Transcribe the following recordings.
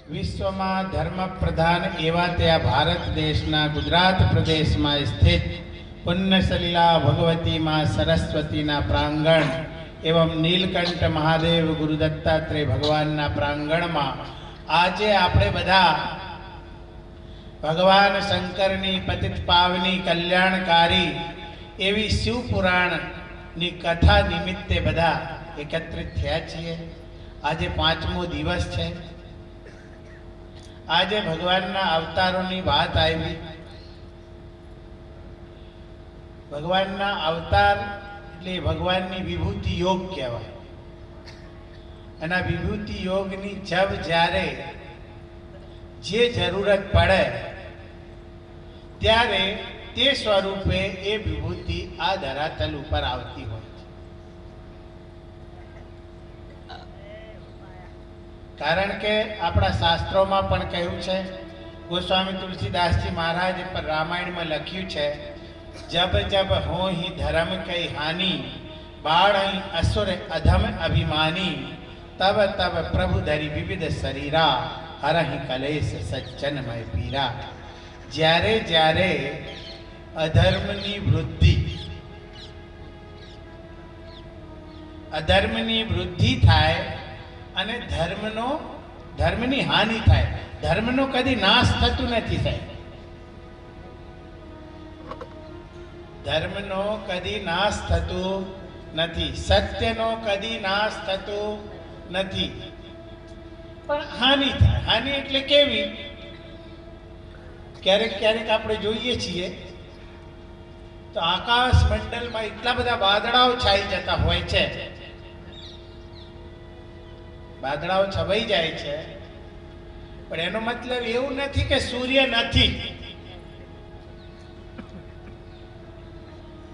વિશ્વમાં ધર્મ પ્રધાન એવા ત્યાં ભારત દેશના ગુજરાત પ્રદેશમાં સ્થિત પુણ્યસલીલા ભગવતી માં સરસ્વતીના પ્રાંગણ એવં નીલકંઠ મહાદેવ ગુરુ દત્તાત્રેય ભગવાનના પ્રાંગણમાં આજે આપણે બધા ભગવાન શંકરની પતિત પાવની કલ્યાણકારી એવી શિવપુરાણની કથા નિમિત્તે બધા એકત્રિત થયા છીએ. આજે 5મો દિવસ છે. આજે ભગવાનના અવતારોની વાત આવી. ભગવાનના અવતાર એટલે ભગવાનની વિભૂતિ યોગ કહેવાય. અને આ વિભૂતિ યોગની જબ જ્યારે જે જરૂરત પડે ત્યારે તે સ્વરૂપે એ વિભૂતિ આ ધરાતલ ઉપર આવતી હોય છે. કારણ કે આપણા શાસ્ત્રોમાં પણ કહ્યું છે, ગોસ્વામી તુલસીદાસજી મહારાજે પર રામાયણમાં લખ્યું છે, જબ જબ હો હી ધર્મ કઈ હાની, બાળ અસુર અધમ અભિમાની, તબ તબ પ્રભુ ધરી વિવિધ શરીરા, હરહિ કલેશ સજ્જનમય પીરા. જ્યારે જ્યારે અધર્મની વૃદ્ધિ થાય અને ધર્મની હાનિ થાય, ધર્મનો કદી નાશ થતું નથી સાહેબ. ધર્મનો કદી નાશ થતું નથી, સત્યનો કદી નાશ થતો નથી, પણ હાનિ થાય. હાનિ એટલે કેવી? ક્યારેક ક્યારેક આપણે જોઈએ છીએ તો આકાશ મંડળમાં એટલા બધા વાદળાઓ છાઈ જતા હોય છે, વાદળાઓ છવાઈ જાય છે, પણ એનો મતલબ એવું નથી કે સૂર્ય નથી.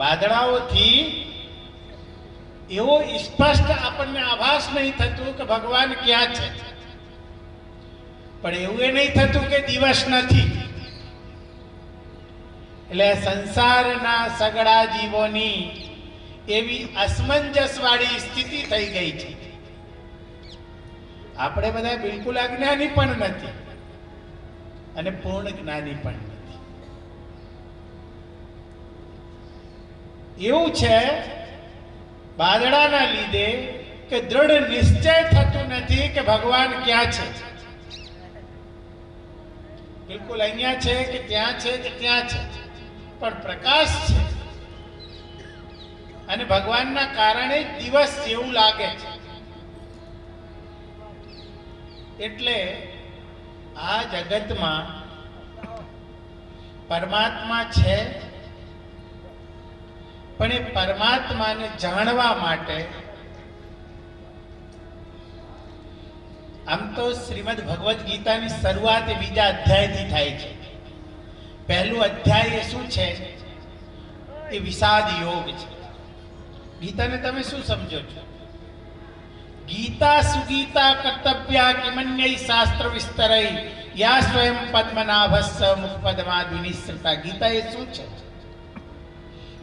વાદળાઓથી એવો સ્પષ્ટ આપણને આભાસ નહીં થતું કે ભગવાન ક્યાં છે, પણ એવું એ નહીં થતું કે દિવસ નથી. એટલે સંસારના સગળા જીવોની એવી અસમંજસ વાળી સ્થિતિ થઈ ગઈ છે. આપણે બધા બિલકુલ અજ્ઞાની પણ નથી અને પૂર્ણ જ્ઞાની પણ નથી. એવું છે વાદળાના લીધે કે દ્રઢ નિશ્ચય થતું નથી કે ભગવાન ક્યાં છે. બિલકુલ અહીંયા છે કે ત્યાં છે કે ત્યાં છે, પણ પ્રકાશ છે અને ભગવાનના કારણે દિવસ જેવું લાગે છે. એટલે આ જગતમાં પરમાત્મા છે, પણ એ પરમાત્માને જાણવા માટે આમ તો શ્રીમદ ભગવદ્ ગીતાની શરૂઆત બીજા અધ્યાયથી થાય છે. પહેલું અધ્યાય એ શું છે? એ વિષાદ યોગ છે. ગીતાને તમે શું સમજો છો? ગીતા સુગીતા કર્તવ્યા કિમન્યૈ શાસ્ત્ર વિસ્તરૈ, યા સ્વયં પદ્મનાભસ્સ મુખપદ્માદ વિનિશ્રિતા. ગીતા એ શું છે?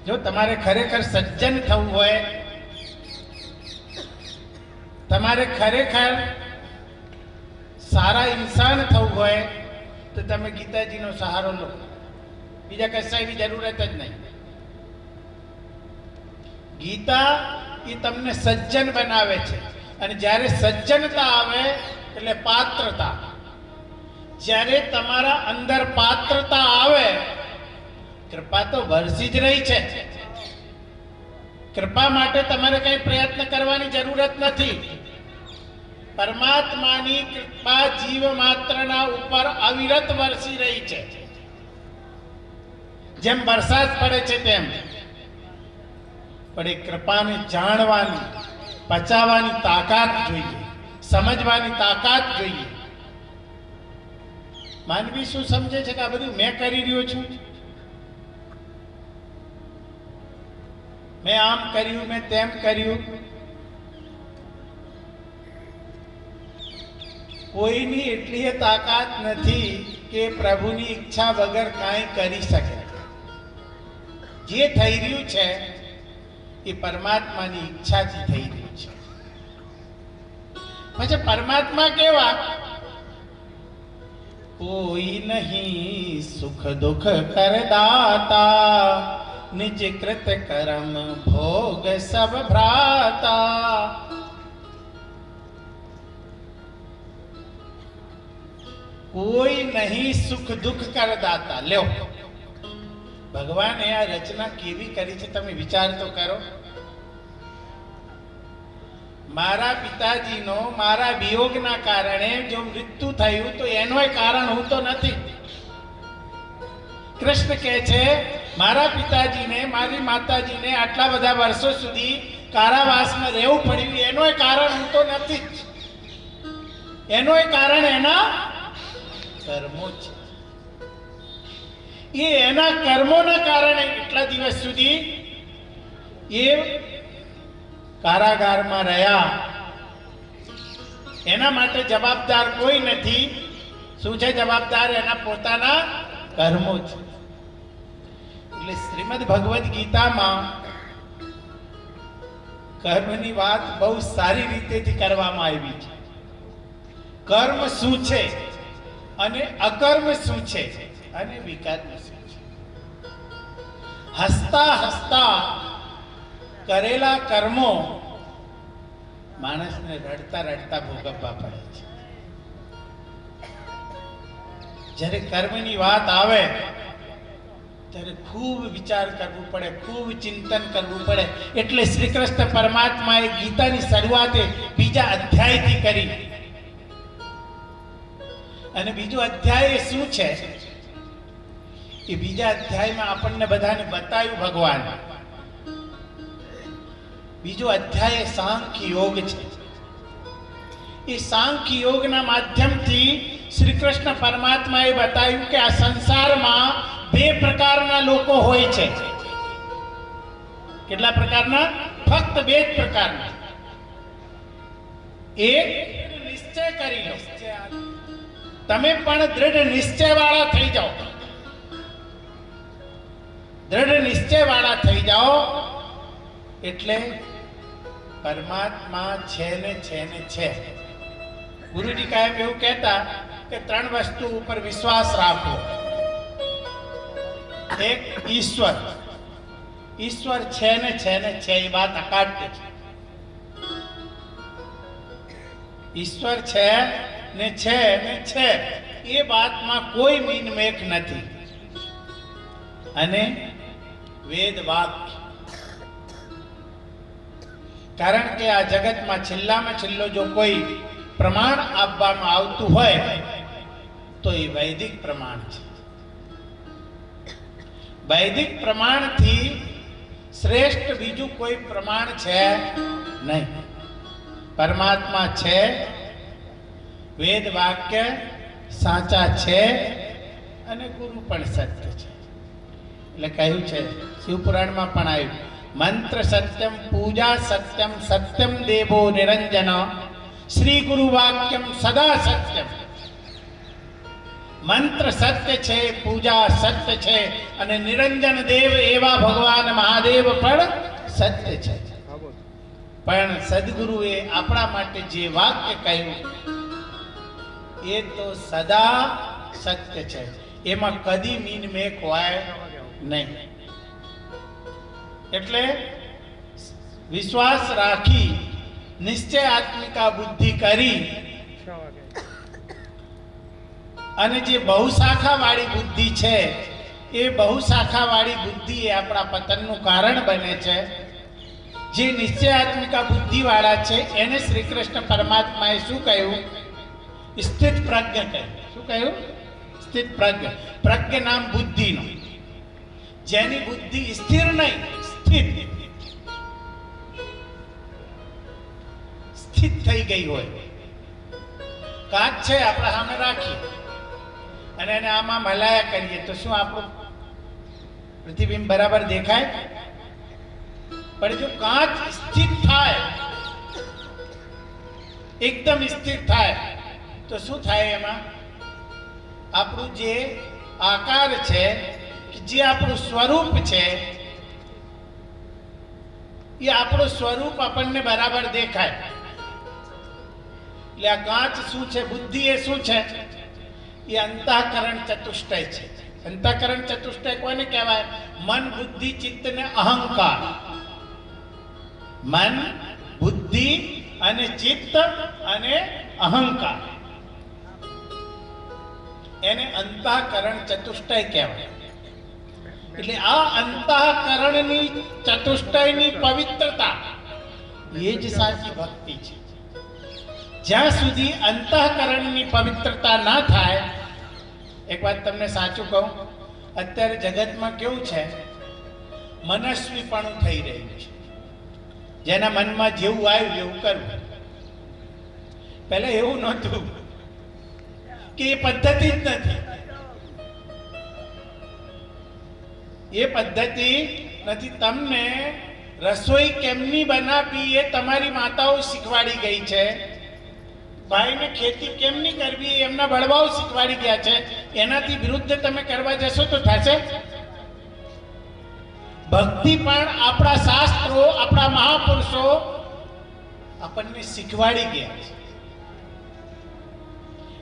જો તમારે ખરેખર સજ્જન થવું હોય, તમારે ખરેખર સારા ઇન્સાન થવું હોય તો તમે ગીતાજીનો સહારો લો. બીજા કશાયની જરૂરત જ નહીં. ગીતા એ તમને સજ્જન બનાવે છે. અને જ્યારે સજ્જનતા આવે એટલે પાત્રતા. જ્યારે તમારા અંદર પાત્રતા આવે, કૃપા તો વરસી જ રહી છે. કૃપા માટે તમારે કઈ પ્રયત્ન કરવાની જરૂરત નથી. પરમાત્માની કૃપા જીવ માત્રના ઉપર અવિરત વરસી રહી છે. જેમ વરસાદ પડે છે તેમ. પણ એ કૃપાને જાણવાની, પચાવવાની તાકાત જોઈએ, સમજવાની તાકાત જોઈએ. માનવી શું સમજે છે કે આ બધું મેં કરી રહ્યો છું, મેં આમ કર્યું, મેં તેમ કર્યું. કોઈની એટલી તાકાત નથી કે પ્રભુની ઈચ્છા વગર કાંઈ કરી શકે. જે થઈ રહ્યું છે એ પરમાત્માની ઈચ્છાથી થઈ રહ્યું છે. પછી પરમાત્મા કેવા? कोई नहीं सुख दुख करदाता, निज कृत कर्म भोग सब भ्राता। કોઈ નહીં સુખ દુઃખ કરદાતા। લ્યો, ભગવાને આ રચના કેવી કરી છે તમે વિચાર તો કરો। મારા પિતાજીનો મારા વિયોગના કારણે જો મૃત્યુ થયું તો એનોય કારણ હું તો નથી। કૃષ્ણ કહે છે મારા પિતાજીને મારી માતાજીને આટલા બધા વર્ષો સુધી કારાવાસમાં રહેવું પડ્યું એનોય કારણ હું તો નથી। એનોય કારણ એના કર્મો છે। એ એના કર્મોના કારણે એટલા દિવસ સુધી એ કારાગારમાં રહ્યા। એના માટે જવાબદાર કોઈ નથી। શું છે જવાબદાર? એના પોતાના કર્મો છે। એટલે શ્રીમદ ભગવદ ગીતામાં કર્મની વાત બહુ સારી રીતેથી કરવામાં આવી છે। કર્મ શું છે અને અકર્મ શું છે અને વિકર્મ શું છે। હસતા હસતા કરેલા કર્મો માણસને રડતા રડતા ભોગવવા પડે છે। જ્યારે કર્મની વાત આવે ત્યારે ખૂબ વિચાર કરવું પડે, ખૂબ ચિંતન કરવું પડે। એટલે શ્રી કૃષ્ણ પરમાત્માએ ગીતાની શરૂઆત બીજા અધ્યાયથી કરી। અને બીજો અધ્યાય શું છે એ બીજા અધ્યાયમાં આપણને બધાને બતાવ્યું ભગવાન। બીજો અધ્યાય સાંખ્ય યોગ છે। એ સાંખ્ય યોગના માધ્યમથી શ્રી કૃષ્ણ પરમાત્માએ બતાવ્યું કે આ સંસારમાં બે પ્રકારના લોકો હોય છે। કેટલા પ્રકારના? ફક્ત બે જ પ્રકારના। એક નિશ્ચય કરી લો, તમે પણ દ્રઢ નિશ્ચય વાળા થઈ જાઓ। દ્રઢ નિશ્ચય વાળા થઈ જાઓ એટલે પરમાત્મા છે ને છે ને છે। ગુરુજી કાયમ એવું કહેતા કે ત્રણ વસ્તુ ઉપર વિશ્વાસ રાખો। એક ઈશ્વર, ઈશ્વર છે ને છે ને છે એ વાત અકાટ્ય છે। ઈશ્વર છે ને છે ને છે એ વાતમાં કોઈ મીનમેક નથી। અને વેદ વાક્ય, કારણ કે આ જગતમાં છેલ્લામાં છેલ્લો જો કોઈ પ્રમાણ આપવામાં આવતું હોય તો એ વૈદિક પ્રમાણ છે। વૈદિક પ્રમાણથી શ્રેષ્ઠ બીજું કોઈ પ્રમાણ છે નહીં। પરમાત્મા છે, વેદ વાક્ય સાચા છે અને ગુરુ પણ સત્ય છે। એટલે કહ્યું છે શિવપુરાણમાં પણ આવ્યું, મંત્ર સત્યમ, પૂજા સત્યમ, સત્યમ દેવો નિરંજન, શ્રી ગુરુ વાક્યમ સદા સત્યમ। મંત્ર સત્ય છે, પૂજા સત્ય છે અને નિરંજન દેવ એવા ભગવાન મહાદેવ પણ સત્ય છે। પણ સદગુરુએ આપણા માટે જે વાક્ય કહ્યું એ તો સદા સત્ય છે। એમાં કદી મીનમેક હોય નહીં। એટલે વિશ્વાસ રાખી નિશ્ચયાત્મિકા બુદ્ધિ કરી અને જે બહુશાખા વાળી બુદ્ધિ છે એ બહુશાખા વાળી બુદ્ધિ એ આપણા પતનનું કારણ બને છે। જે નિશ્ચયાત્મિકા બુદ્ધિ વાળા છે એને શ્રી કૃષ્ણ પરમાત્માએ શું કહ્યું? સ્થિત પ્રજ્ઞ કહ્યું। શું કહ્યું? સ્થિત પ્રજ્ઞ। પ્રજ્ઞ નામ બુદ્ધિનો, જેની બુદ્ધિ સ્થિર નહીં, સ્થિત સ્થિત થઈ ગઈ હોય। કાચ છે આપણે સામે રાખીએ અને એને આમાં હલાયા કરીએ તો શું આપણું પ્રતિબિંબ બરાબર દેખાય? પણ જો કાચ સ્થિત થાય, એકદમ સ્થિર થાય તો શું થાય? એમાં આપણું જે આકાર છે, જે આપણું સ્વરૂપ છે એ આપણું સ્વરૂપ આપણને બરાબર દેખાય। એટલે આ કાચ શું છે? બુદ્ધિ એ શું છે? એ અંતઃકરણ ચતુષ્ટય છે. અંતઃકરણ ચતુષ્ટય કોને કહેવાય? મન, બુદ્ધિ, ચિત્ત ને અહંકાર. મન, બુદ્ધિ અને ચિત્ત અને અહંકાર, એને અંતઃકરણ ચતુષ્ટય કહેવાય. એટલે આ અંતઃકરણની ચતુષ્ટયની પવિત્રતા એ જ સાચી ભક્તિ છે. જ્યાં સુધી અંતઃકરણની પવિત્રતા ના થાય, એક વાત તમને સાચું કહું, અત્યારે જગતમાં કેવું છે, મનસ્વીપણું થઈ રહ્યું છે. જેના મનમાં જેવું આવ્યું એવું કરવું. પહેલા એવું નહોતું, કે એ પદ્ધતિ જ નથી. એ પદ્ધતિ નથી. તમને રસોઈ કેમની બનાવવી એ તમારી માતાઓ શીખવાડી ગઈ છે. ભાઈને ખેતી કેમની કરવી એમના વડવાઓ શીખવાડી ગયા છે. એનાથી વિરુદ્ધ તમે કરવા જશો તો થશે? ભક્તિ પણ આપણા શાસ્ત્રો, આપણા મહાપુરુષો આપણને શીખવાડી ગયા છે.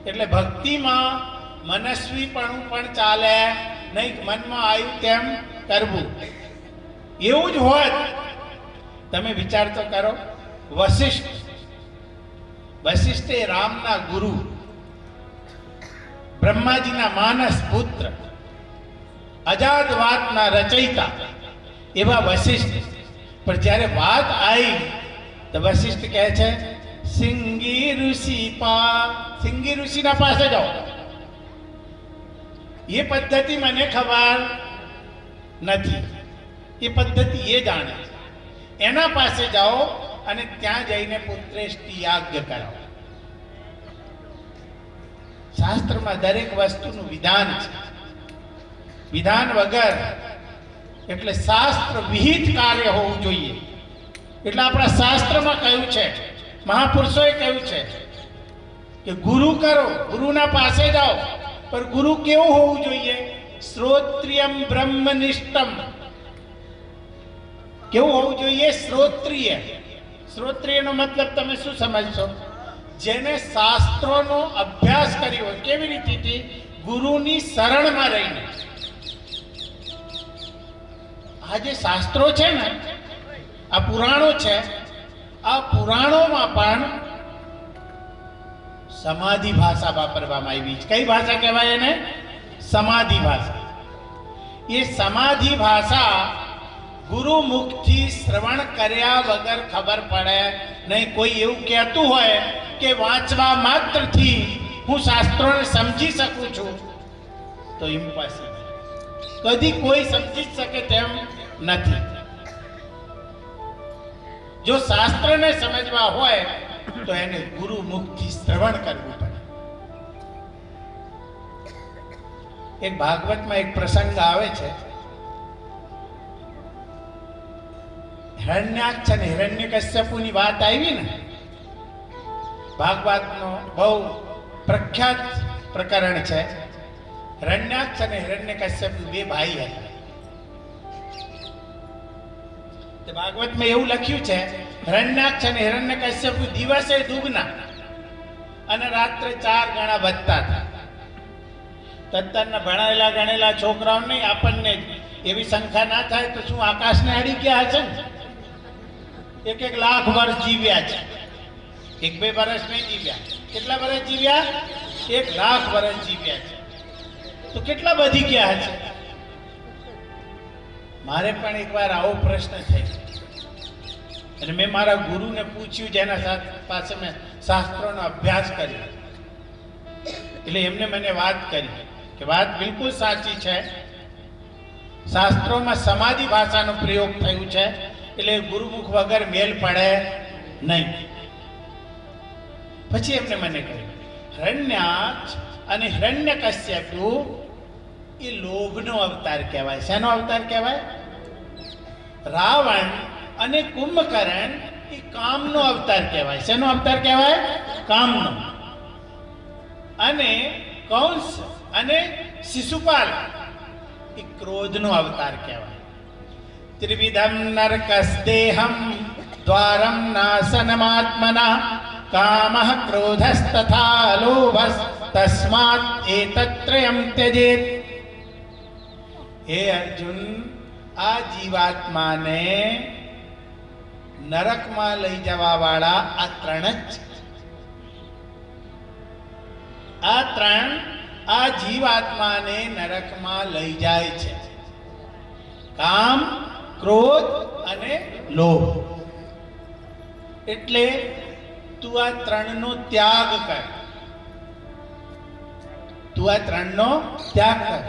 એટલે ભક્તિમાં મનસ્વીપણું પણ ચાલે નહીં. મનમાં આવ્યું તેમ કરવું એવું જ હોત. તમે વિચાર તો કરો, વશિષ્ઠ એ રામના ગુરુ, બ્રહ્માજીના માનસ પુત્ર, અજાતવાતના રચયિતા એવા વશિષ્ઠ. પણ જ્યારે વાત આવી તો વશિષ્ઠ કહે છે, સિંગી ઋષિના પાસે જાઓ. એ પદ્ધતિ મને ખબર નથી, એ પદ્ધતિ એ જાણે. એના પાસે જાઓ અને ત્યાં જઈને પુત્રેષ્ટિ યાજ્ઞ કરાવો. શાસ્ત્રમાં દરેક વસ્તુનું વિધાન છે. વિધાન વગર, એટલે શાસ્ત્ર વિહિત કાર્ય હોવું જોઈએ. એટલે આપણા શાસ્ત્રમાં કહ્યું છે, મહાપુરુષોએ કહ્યું છે કે ગુરુ કરો, ગુરુના પાસે જાઓ. પણ ગુરુ કેવું હોવું જોઈએ? શ્રોત્રિયમ બ્રહ્મનિષ્ઠમ. કેવું હોવું જોઈએ? શ્રોત્રિય. શ્રોત્રિયનો મતલબ તમે શું સમજશો? જેને શાસ્ત્રોનો અભ્યાસ કર્યો હોય. કેવી રીતે? ગુરુની શરણમાં રહીને. આ જે શાસ્ત્રો છે ને, આ પુરાણો છે, આ પુરાણોમાં પણ સમાધિ ભાષા વાપરવામાં આવી છે. કઈ ભાષા કહેવાય એને? સમાધિ ભાષા. એ સમાધિ ભાષા ગુરુ મુખથી શ્રવણ કર્યા વગર ખબર પડે નહીં. કોઈ એવું કહેતું હોય કે વાંચવા માત્રથી હું શાસ્ત્રોને સમજી શકું છું, તો ઇમ્પોસિબલ. કદી કોઈ સમજી શકે તેમ નથી. જો શાસ્ત્રને સમજવા હોય તો એને ગુરુ મુખથી શ્રવણ કરવું પડે. એક ભાગવતમાં એક પ્રસંગ આવે છે. હિરણ્યાક્ષ અને હિરણ્યકશ્યપુની વાત આવી ને, ભાગવતનો બહુ પ્રખ્યાત પ્રકરણ છે. હિરણ્યાક્ષ અને હિરણ્યકશ્યપુ બે ભાઈ હતા. ભાગવતમાં એવું લખ્યું છે, હિરણ્યાક્ષ અને હિરણ્યકશ્યપુ દિવસે દુગના અને રાત્રે 4 ગણા વધતા હતા. તત્તરના ભણાયેલા ગણેલા છોકરાઓ નહીં, આપણને એવી સંખ્યા ના થાય તો શું આકાશને અડી ગયા હશે ને? 1 લાખ વર્ષ જીવ્યા છે. 1-2 વર્ષ નહીં જીવ્યા. કેટલા વર્ષ જીવ્યા? 1 લાખ વર્ષ જીવ્યા છે. તો કેટલા વધી ગયા હશે? મારે પણ એકવાર આવો પ્રશ્ન થયો અને મેં મારા ગુરુને પૂછ્યું, જેના પાસે મેં શાસ્ત્રોનો અભ્યાસ કર્યો. એટલે એમને મને વાત કરી કે વાત બિલકુલ સાચી છે. શાસ્ત્રોમાં સમાધિ ભાષાનો પ્રયોગ થયું છે, એટલે ગુરુમુખ વગર મેલ પડે નહીં. પછી એમને મને કહ્યું, હિરણ્યાક્ષ અને હિરણ્યકશ્યપુ એ લોભનો અવતાર કહેવાય. શેનો અવતાર કહેવાય? રાવણ અને કુંભકર્ણ એ કામનો અવતાર કહેવાય. શેનો અવતાર કહેવાય? કામનો. અને કંસ અને શિશુપાલ એ ક્રોધનો અવતાર કહેવાય. ત્રિવિધમ નરકસ દેહમ દ્વારમ નાશનમાત્મના કામઃ ક્રોધસ્તથા લોભસ તસ્માત એતત્રયમ ત્યજેત. હે અર્જુન, આ જીવાત્માને નરકમાં લઈ જવા વાળા આ ત્રણ જ છે. આ ત્રણ આ જીવાત્માને નરકમાં લઈ જાય છે: કામ, ક્રોધ અને લોભ. એટલે તું આ ત્રણનો ત્યાગ કર. તું આ ત્રણનો ત્યાગ કર.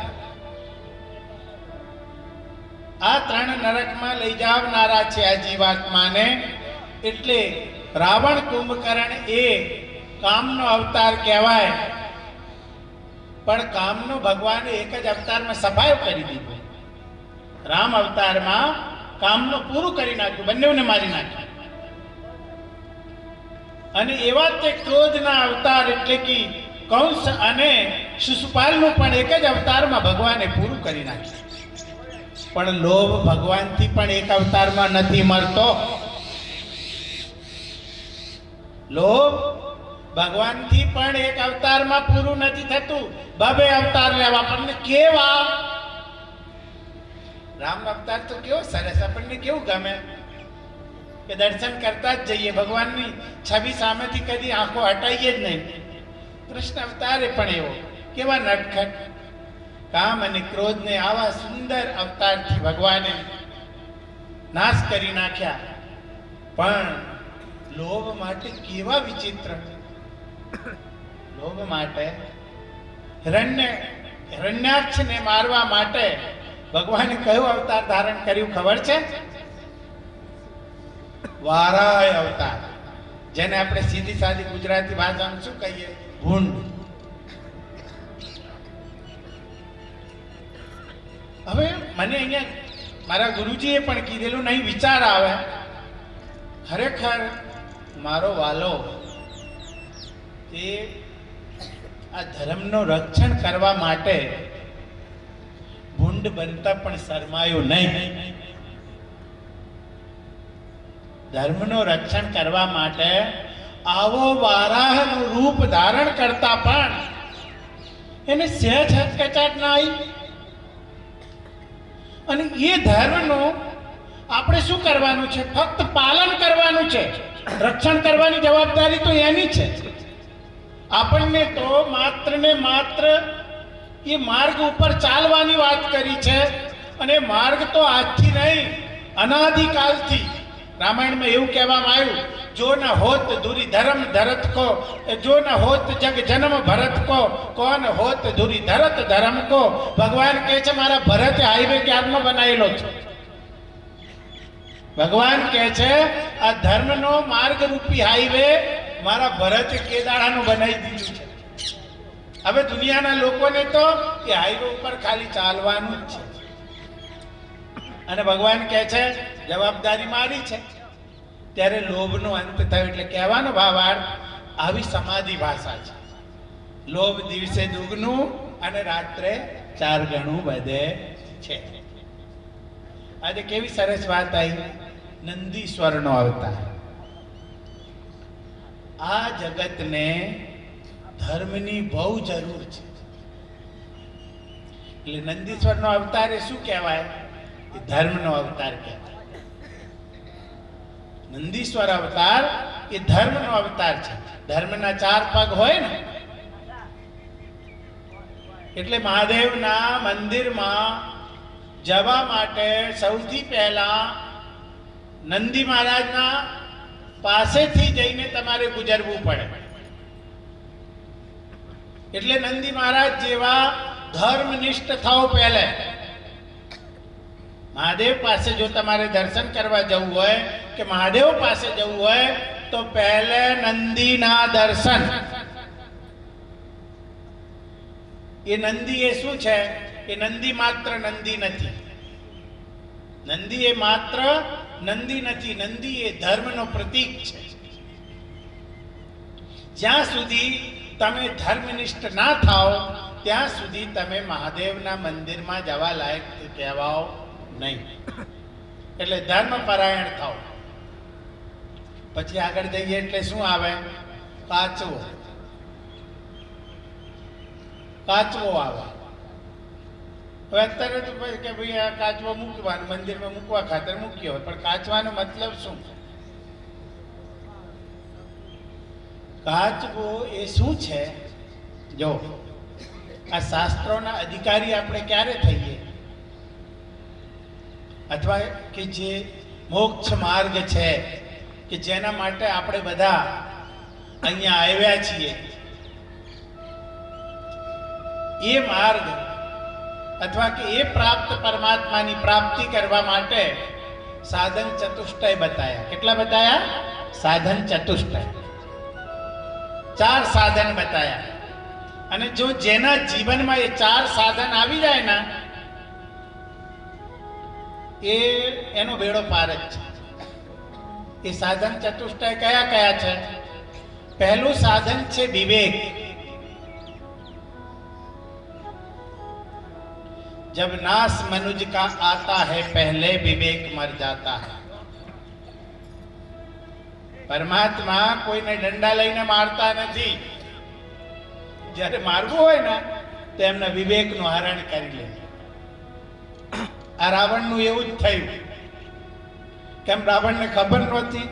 આ ત્રણ નરકમાં લઈ જવાનારા છે આ જીવાત્માને. એટલે રાવણ કુંભકર્ણ એ કામનો અવતાર કહેવાય, પણ કામનો ભગવાને એક જ અવતારમાં સફાયો કરી દીધો. રામ અવતારમાં કામનો પૂરું કરી નાખ્યું, બંનેઓને મારી નાખ્યા. અને એવા તે ક્રોધના અવતાર એટલે કે કંસ અને શિશુપાલનું પણ એક જ અવતારમાં ભગવાને પૂરું કરી નાખ્યું. પણ લોભ ભગવાનથી પણ એક અવતારમાં નથી મરતો. લોભ ભગવાનથી પણ એક અવતારમાં પૂરું નથી થતું. બબે અવતાર લેવા આપણને કેવા. રામ અવતાર તો કેવો સરસ, આપણને કેવું ગમે કે દર્શન કરતા જ જઈએ, ભગવાનની છબી સામેથી કદી આંખો હટાઈએ જ નહીં. કૃષ્ણ અવતારે પણ એવો, કેવા નટખટ. કામ અને ક્રોધને આવા સુંદર અવતારથી ભગવાને નાશ કરી નાખ્યા. પણ લોભ માટે કેવા વિચિત્ર. લોભ માટે હિરણ્યાક્ષને મારવા માટે ભગવાને કયું અવતાર ધારણ કર્યું ખબર છે? વારાહ અવતાર, જેને આપણે સીધી સાદી ગુજરાતી ભાષામાં શું કહીએ? ભૂંડ. હવે મને અહીંયા મારા ગુરુજીએ પણ કીધેલું નહીં વિચાર આવે, ખરેખર મારો વાલો એ આ ધર્મનો રક્ષણ કરવા માટે ભૂંડ બનતા પણ શરમાયો નહીં. ધર્મનો રક્ષણ કરવા માટે આવો વારાહનું રૂપ ધારણ કરતા પણ એને સહેજ હચકચાટ ના આવી. અને એ ધર્મનું આપણે શું કરવાનું છે? ફક્ત પાલન કરવાનું છે. રક્ષણ કરવાની જવાબદારી તો એની છે. આપણને તો માત્ર ને માત્ર એ માર્ગ ઉપર ચાલવાની વાત કરી છે. અને માર્ગ તો આજથી નહીં, અનાદિકાલથી. રામાયણમાં એવું કહેવામાં આવ્યું, જો ન હોત ધુરી ધર્મ ધરત કો, જો ન હોત જગ જન્મ ભરત કો, કોન હોત ધુરી ધરત ધર્મ કો. ભગવાન કહે છે મારા ભરતે હાઈવે ક્યારનો બનાવેલો છે. ભગવાન કહે છે આ ધર્મનો માર્ગ રૂપી હાઈવે મારા ભરતે કેદાડાનું બનાવી દીધું છે. હવે દુનિયાના લોકોને તો એ હાઈવે ઉપર ખાલી ચાલવાનું જ છે. અને ભગવાન કહે છે જવાબદારી મારી છે. ત્યારે લોભનો અંત થયો. એટલે કહેવાનો ભાવાર્થ આવી સમાધિ ભાષા છે. લોભ દિવસે દુગનું અને રાત્રે 4 ગણું વધે છે. આજે કેવી સરસ વાત આવી, નંદીશ્વરનો અવતાર. આ જગતને ધર્મની બહુ જરૂર છે. એટલે નંદીશ્વરનો અવતાર એ શું કહેવાય? એ ધર્મનો અવતાર કહેવાય. નંદીશ્વર અવતાર એ ધર્મનો અવતાર છે. ધર્મના 4 પગ હોય ને, એટલે મહાદેવના મંદિરમાં જવા માટે સૌથી પહેલા નંદી મહારાજના પાસેથી જઈને તમારે ગુજરવું પડે. એટલે નંદી મહારાજ જેવા ધર્મનિષ્ઠ થાવ. પહેલે મહાદેવ પાસે જો તમારે દર્શન કરવા જવું હોય કે મહાદેવ પાસે જવું હોય તો પહેલે નંદીના દર્શન. એ નંદી એ શું છે? એ નંદી માત્ર નંદી નથી. નંદી એ માત્ર નંદી નથી. નંદી એ ધર્મનો પ્રતીક છે. જ્યાં સુધી તમે ધર્મનિષ્ઠ ના થાઓ ત્યાં સુધી તમે મહાદેવના મંદિરમાં જવા લાયક કહેવાઓ નહીં. એટલે ધર્મ પરાયણ થાઓ. પછી આગળ જઈએ એટલે શું આવે? કાચવો. કાચવો આવે. હવે અત્યારે તો ભાઈ કે ભાઈ આ કાચવો મૂકવાનો, મંદિરમાં મૂકવા ખાતર મૂક્યો હોય, પણ કાચવાનો મતલબ શું? કાચવો એ શું છે? જો આ શાસ્ત્રોના અધિકારી આપણે ક્યારે થઈએ? અથવા કે જે મોક્ષ માર્ગ છે કે જેના માટે આપણે બધા અહીંયા આવ્યા છીએ, એ માર્ગ અથવા કે એ પ્રાપ્ત પરમાત્માની પ્રાપ્તિ કરવા માટે સાધન ચતુષ્ટય બતાયા. કેટલા બતાયા? સાધન ચતુષ્ટય. 4 સાધન બતાયા. અને જો જેના જીવનમાં એ 4 સાધન આવી જાય ને, એનો બેડો પાર જ છે. એ સાધન ચતુષ્ટય કયા કયા છે? પહેલું સાધન છે વિવેક. जब नाश मनुज का आता है पहले विवेक मर जाता है. પરમાત્મા કોઈને દંડા લઈને મારતા નથી. જ્યારે મારવું હોય ને તો એમના વિવેકનું હરણ કરી લે. આ રાવણનું એવું જ થયું. કેમ? રાવણને ખબર નહોતી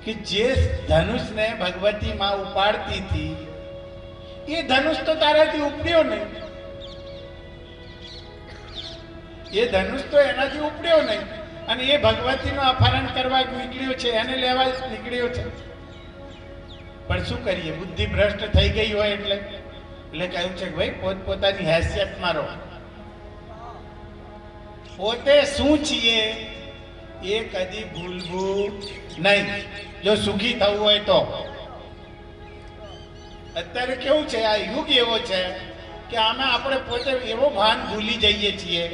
કે જે ધનુષને ભગવતી માં ઉપાડતી હતી એ ધનુષ તો તારાથી ઉપડ્યો નહીં. એ ધનુષ તો એનાથી ઉપડ્યો નહીં અને એ ભગવતીનું અપહરણ કરવા નીકળ્યો છે, એને લેવા નીકળ્યો છે. પણ શું કરીએ? બુદ્ધિ ભ્રષ્ટ થઈ ગઈ હોય એટલે કહ્યું છે કે ભાઈ પોતપોતાની હેસિયતમાં રહો. પોતે શું છીએ એ કદી ભૂલવું નહીં, જો સુખી થવું હોય તો. અત્યારે કેવું છે, આ યુગ એવો છે કે આમાં આપણે પોતે એવો ભાન ભૂલી જઈએ છીએ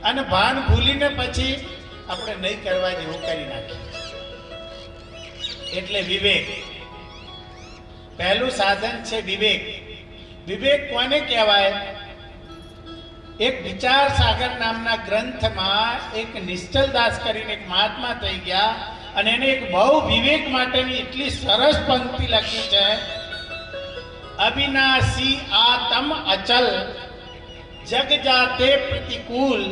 અને ભાન ભૂલીને પછી આપણે નહીં કરવા જેવું કરી નાખીએ. એટલે વિવેક પહેલું સાધન છે. વિવેક. વિવેક કોને કહેવાય? એક વિચાર સાગર નામના ગ્રંથમાં એક નિશ્ચલદાસ કરીને એક મહાત્મા થઈ ગયા અને એને એક બહુ વિવેક માટેની એટલી સરસ પંક્તિ લખી છે. अविनाशी आत्म अचल जग जाते प्रतिकूल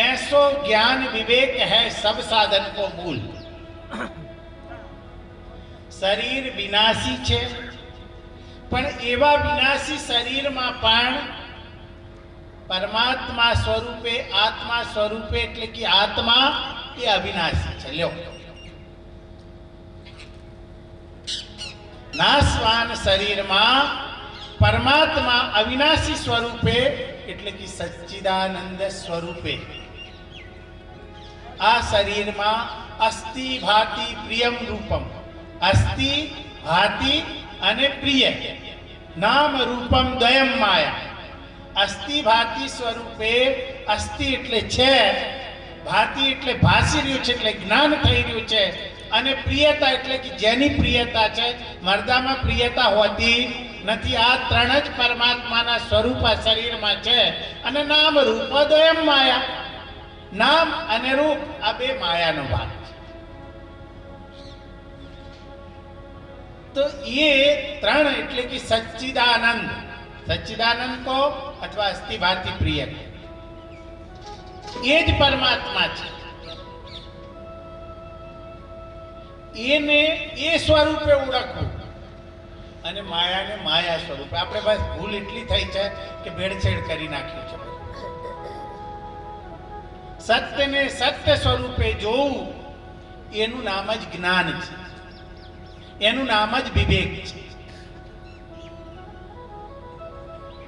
ऐसो ज्ञान विवेक है सब साधन को मूल. शरीर विनाशी છે પણ એવા વિનાશી શરીરમાં પણ પરમાત્મા સ્વરૂપે, આત્મા સ્વરૂપે એટલે કે આત્મા એ અવિનાશી છે. લ્યો, નાશવાન શરીરમાં પરમાત્મા અવિનાશી સ્વરૂપે એટલે કે સચ્ચિદાનંદ સ્વરૂપે. આ શરીરમાં અસ્થિ ભાતિ પ્રિયમ રૂપમ. અસ્થિ ભાતિ અને પ્રિય નામ રૂપમ દ્વયમ માયા. અસ્થિ ભાતિ સ્વરૂપે, અસ્થિ એટલે છે, ભાતિ એટલે ભાસી રહ્યું છે, એટલે જ્ઞાન થઈ રહ્યું છે, અને પ્રિયતા એટલે કે જેની પ્રિયતા છે. મર્દામાં પ્રિયતા હોતી નથી. આ 3 જ પરમાત્માના સ્વરૂપ આ શરીરમાં છે. અને નામ રૂપ દ્વયમ માયા. નામ અને રૂપ આ 2 માયાનો ભાગ છે. તો એ 3 એટલે કે સચ્ચિદાનંદ. સચ્ચિદાનંદ કો અથવા અસ્થિ ભાતિ પ્રિય એ જ પરમાત્મા છે. એને એ સ્વરૂપે ઓળખવું અને માયાને માયા સ્વરૂપે. આપણે બસ ભૂલ એટલી થઈ છે કે ભેળસેળ કરી નાખ્યું છે. સત્યને સત્ય સ્વરૂપે જોવું એનું નામ જ જ્ઞાન છે, એનું નામ જ વિવેક છે.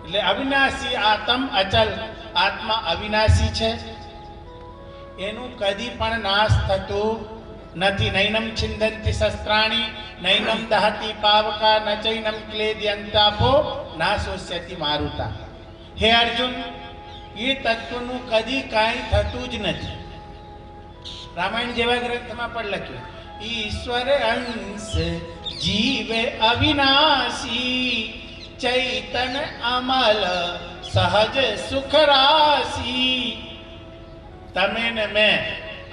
એટલે અવિનાશી આત્મ અચલ. આત્મા અવિનાશી છે, એનું કદી પણ નાશ થતું નથી. નૈનમ છિંદંતી શસ્ત્રાણી નૈનમ દહતી પાવકા ન ચૈનમ ક્લેદ્યંતાપો નાશોસ્યતિ મારુતા. હે અર્જુન, એ તત્વનું કદી કાંઈ થતું જ નથી. રામાયણ જેવા ગ્રંથમાં પણ લખ્યું, ઈશ્વર અંશ જીવે અવિનાશી ચૈતન અમલ સહજ સુખ રાશી. તમે ને મેં,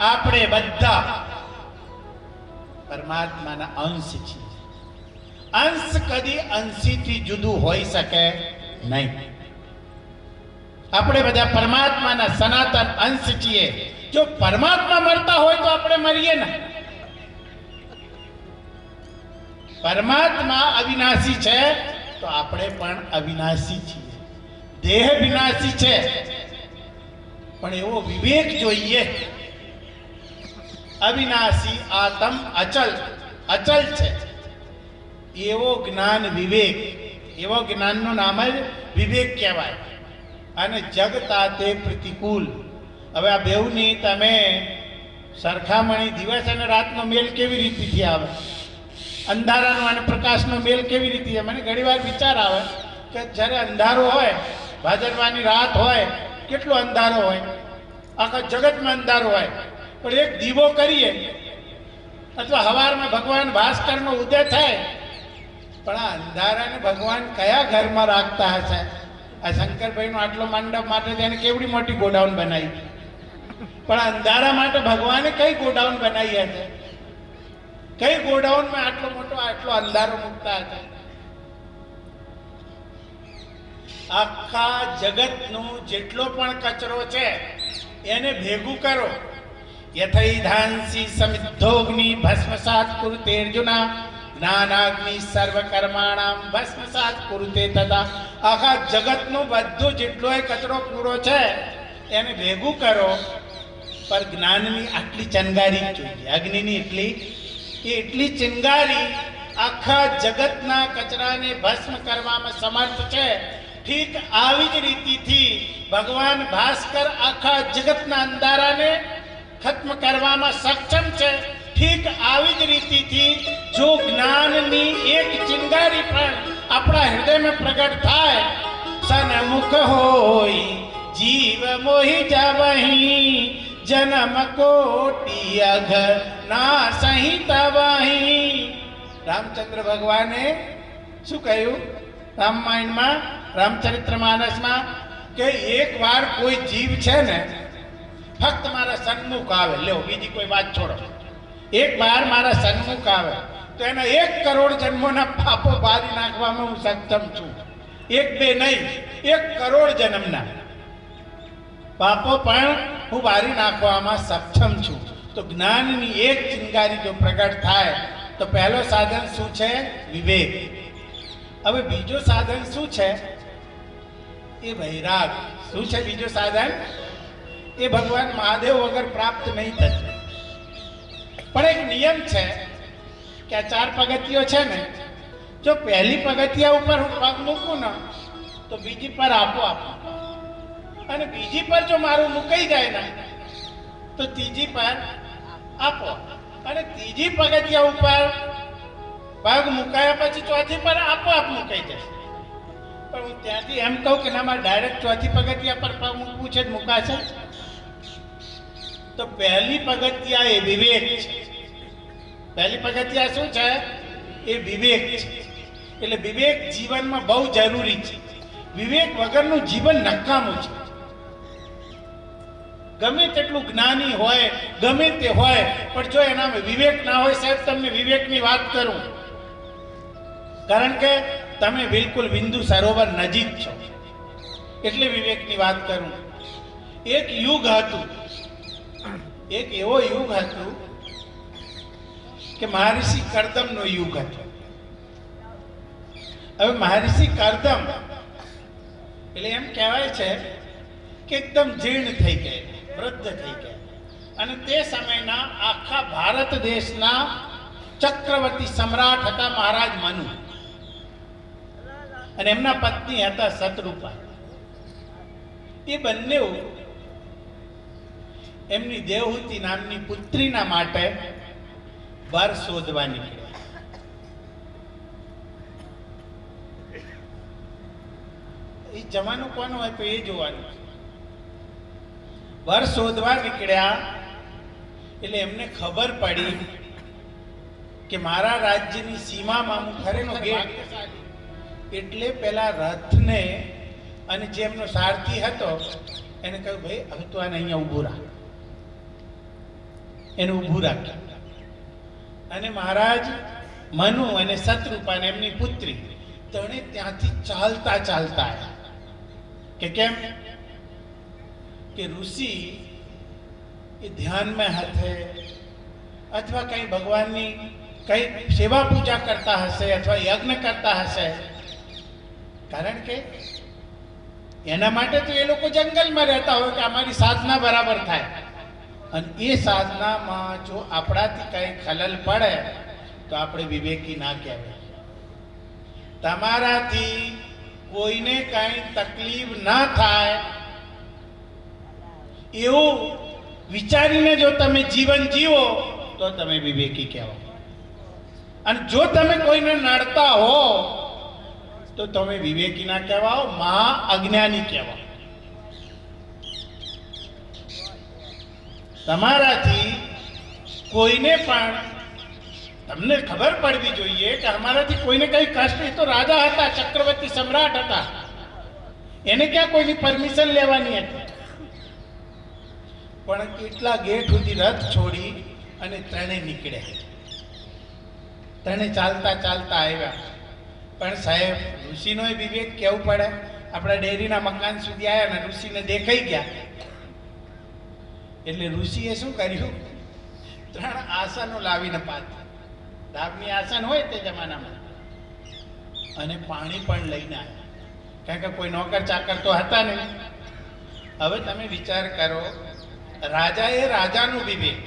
આપણે બધા પરમાત્માના અંશ છે. અંશ કદી અંશીથી જુદું હોઈ શકે નહીં. આપણે બધા પરમાત્માના સનાતન અંશ છીએ. જો પરમાત્મા મરતા હોય તો આપણે મરીએ ને. પરમાત્મા અવિનાશી છે તો આપણે પણ અવિનાશી છીએ. દેહ વિનાશી છે પણ એવો વિવેક જોઈએ. અવિનાશી આત્મ અચલ અચલ છે એવો જ્ઞાન વિવેક. એવો જ્ઞાનનું નામ જ વિવેક કહેવાય. અને જગતા તે પ્રતિકૂળ. હવે આ બેઉની તમે સરખામણી દિવસ અને રાતનો મેલ કેવી રીતથી આવે, અંધારાનો અને પ્રકાશનો મેલ કેવી રીતે? મને ઘણી વાર વિચાર આવે કે જ્યારે અંધારો હોય, ભાદરવાની રાત હોય, કેટલો અંધારો હોય, આખા જગતમાં અંધારો હોય, પણ એક દીવો કરીએ અથવા હવારમાં ભગવાન ભાસ્કરનો ઉદય થાય, પણ આ અંધારાને ભગવાન કયા ઘરમાં રાખતા હશે? આ શંકરભાઈનો આટલો મંડપ માટે તેને કેવડી મોટી ગોડાઉન બનાવી, પણ અંધારા માટે ભગવાને કઈ ગોડાઉન બનાવી હશે? કઈ ગોડાઉનમાં આટલો અંધારો મૂકતા હતા? આખા જગતનો જેટલો પણ કચરો છે એને ભેગું કરો. યથૈધાંસી સમિદ્ધોગ્નિ ભસ્મસાત કુરુતે અર્જુના જ્ઞાનાગ્નિ સર્વ કર્માણામ ભસ્મસાત કુરુતે તથા. આખા જગતનો બધો જેટલોય કચરો કૂડો છે એને ભેગું કરો, પર જ્ઞાનની આટલી ચનગારી જોઈએ. અગ્નિની એટલી ચિંગારી આખા જગતના કચરાને ભસ્મ કરવામાં સમર્થ છે. ઠીક આવી જ રીતિથી ભગવાન ભાસ્કર આખા જગતના અંધારાને ખત્મ કરવામાં સક્ષમ છે. ઠીક આવી જ રીતિથી જો જ્ઞાનની એક ચિંગારી પણ આપણા હૃદયમાં પ્રગટ થાય, સન્મુખ હોય જીવ મોહી જાવહી, જન્મ કોટી અઘ ના સંહિતા વહી. રામચંદ્ર ભગવાને શું કહ્યું રામાયણમાં, રામચરિત્ર માનસમાં, કે એક વાર કોઈ જીવ છે ને ફક્ત મારા સન્મુખ આવે, લ્યો બીજી કોઈ વાત છોડો, એક વાર મારા સન્મુખ આવે તો એના 1 કરોડ જન્મોના પાપો બારી નાખવામાં હું સક્ષમ છું. 1-2 નહીં, 1 કરોડ જન્મના પાપો પણ હું બારી નાખવામાં સક્ષમ છું. તો જ્ઞાનની એક ચિંગારી જો પ્રગટ થાય તો પહેલો સાધન શું છે? વિવેક. હવે બીજો સાધન શું છે? એ વૈરાગ. શું છે બીજો સાધન? એ ભગવાન મહાદેવ વગર પ્રાપ્ત નહીં થશે. પણ એક નિયમ છે કે આ 4 પગથિયો છે ને, જો પહેલી પગથિયા ઉપર હું પગ મૂકું ને તો બીજી પર આપો, અને બીજી પર જો મારું મુકાઈ જાય ને તો ત્રીજી પર આપો, અને ત્રીજી પગથિયા ઉપર પગ મુકાયા પછી ચોથી પર આપોઆપ મુકાઈ જશે. પણ હું ત્યાંથી એમ કહું કે ના, મારે ડાયરેક્ટ ચોથી પગથિયા પર પગ મૂકવું છે, મુકાશે? તો પહેલી પગથિયા એ વિવેક છે. પહેલી પગથિયા શું છે? એ વિવેક છે. એટલે વિવેક જીવનમાં બહુ જરૂરી છે. વિવેક વગરનું જીવન નકામું છે. ગમે તેટલું જ્ઞાની હોય, ગમે તે હોય, પણ જો એનામાં વિવેક ના હોય, સાહેબ તમને વિવેકની વાત કરું, કારણ કે તમે બિલકુલ બિંદુ સરોવર નજીક છો એટલે વિવેકની વાત કરું. એક યુગ હતું, એક એવો યુગ હતું કે મહર્ષિ કર્દમનો યુગ હતો. હવે મહર્ષિ કર્દમ એટલે એમ કહેવાય છે કે એકદમ જીર્ણ થઈ ગયા, વૃદ્ધ થઈ ગયા, અને તે સમયના આખા ભારત દેશના ચક્રવર્તી સમ્રાટ હતા મહારાજ મનુ, અને એમના પત્ની હતા શત્રુપા. એ બંને એમની દેવહૂતિ નામની પુત્રીના માટે વર શોધવા નીકળ્યા. એ જમાનો કોનો હોય તો એ જોવાનું. વર શોધવા નીકળ્યા એટલે એમને ખબર પડી કે મારા રાજ્યની સીમામાં હું ખરેનો ગેટ, એટલે પેલા રથને અને જે એમનો સારથી હતો એને કહ્યું, ભાઈ હવે તું આને અહીંયા ઊભું રાખ. એને ઊભું રાખ્યું, અને મહારાજ મનુ અને શત્રુપા એમની પુત્રી તણે ત્યાંથી ચાલતા ચાલતા આવ્યા. કે કેમ? કે ઋષિ એ ધ્યાનમાં હશે અથવા કંઈ ભગવાનની કંઈ સેવા પૂજા કરતા હશે અથવા યજ્ઞ કરતા હશે. કારણ કે એના માટે તો એ લોકો જંગલમાં રહેતા હોય કે અમારી સાધના બરાબર થાય. અને એ સાધનામાં જો આપણાથી કંઈ ખલલ પડે તો આપણે વિવેકી ના કહેવાય. તમારાથી કોઈને કંઈ તકલીફ ના થાય એવું વિચારીને જો તમે જીવન જીવો તો તમે વિવેકી કહેવાય. અને જો તમે કોઈને નડતા હો તો તમે વિવેકી ના કહેવાઓ, મહા અજ્ઞાની કહેવાઓ. તમારાથી કોઈને પણ તમને ખબર પડવી જોઈએ કે અમારાથી કોઈને કઈ કષ્ટ. એ તો રાજા હતા, ચક્રવર્તી સમ્રાટ હતા, એને ક્યાં કોઈની પરમિશન લેવાની હતી? પણ કેટલા ગેટ સુધી રથ છોડી અને ત્રણે નીકળ્યા. ત્રણે ચાલતા ચાલતા આવ્યા. પણ સાહેબ, ઋષિનો વિવેક કેવું પડે. આપણા ડેરીના મકાન સુધી આવ્યા ને ઋષિને દેખાઈ ગયા એટલે ઋષિએ શું કર્યું? 3 આસનો લાવીને પાથર્યા. ડાબની આસન હોય તે જમાનામાં. અને પાણી પણ લઈને આવ્યા, કારણ કે કોઈ નોકર ચાકર તો હતા નહીં. હવે તમે વિચાર કરો, રાજાએ રાજાનું વિવેક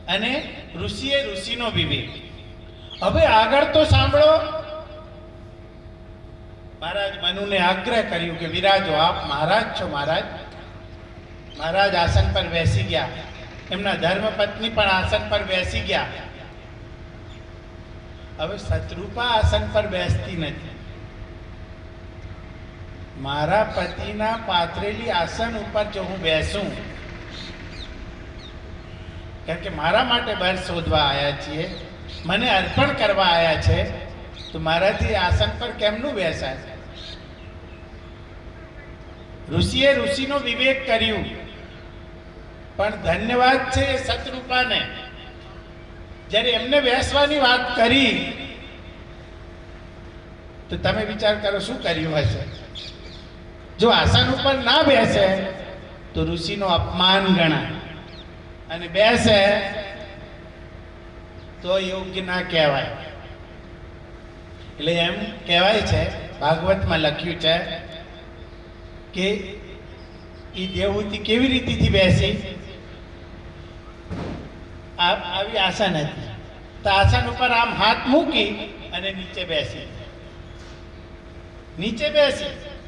અને ઋષિએ ઋષિનો વિવેક. હવે આગળ તો સાંભળો. મહારાજ મનુને આગ્રહ કર્યું કે વિરાજો, આપ મહારાજ છો. મહારાજ આસન પર બેસી ગયા. એમના ધર્મપત્ની પણ આસન પર બેસી ગયા. હવે શત્રુપા આસન પર બેસતી નથી. મારા પતિના પાથરેલી આસન ઉપર જો હું બેસું, કારણ કે મારા માટે બર શોધવા આવ્યા છીએ, મને અર્પણ કરવા આવ્યા છે, તો મારાથી આસન પર કેમનું બેસાય? ઋષિએ ઋષિનો વિવેક કર્યું. પણ ધન્યવાદ છે એ શત્રુપાને. જ્યારે એમને બેસવાની વાત કરી તો તમે વિચાર કરો શું કર્યું હશે? જો આસન ઉપર ના બેસે તો ઋષિનો અપમાન ગણાય, અને બેસે તો યોગ્ય ના કહેવાય. એટલે એમ કહેવાય છે, ભાગવતમાં લખ્યું છે કે એ દેવહૂતિ કેવી રીતેથી બેસી? આવી આસન હતી તો આસન ઉપર આમ હાથ મૂકી અને નીચે બેસી.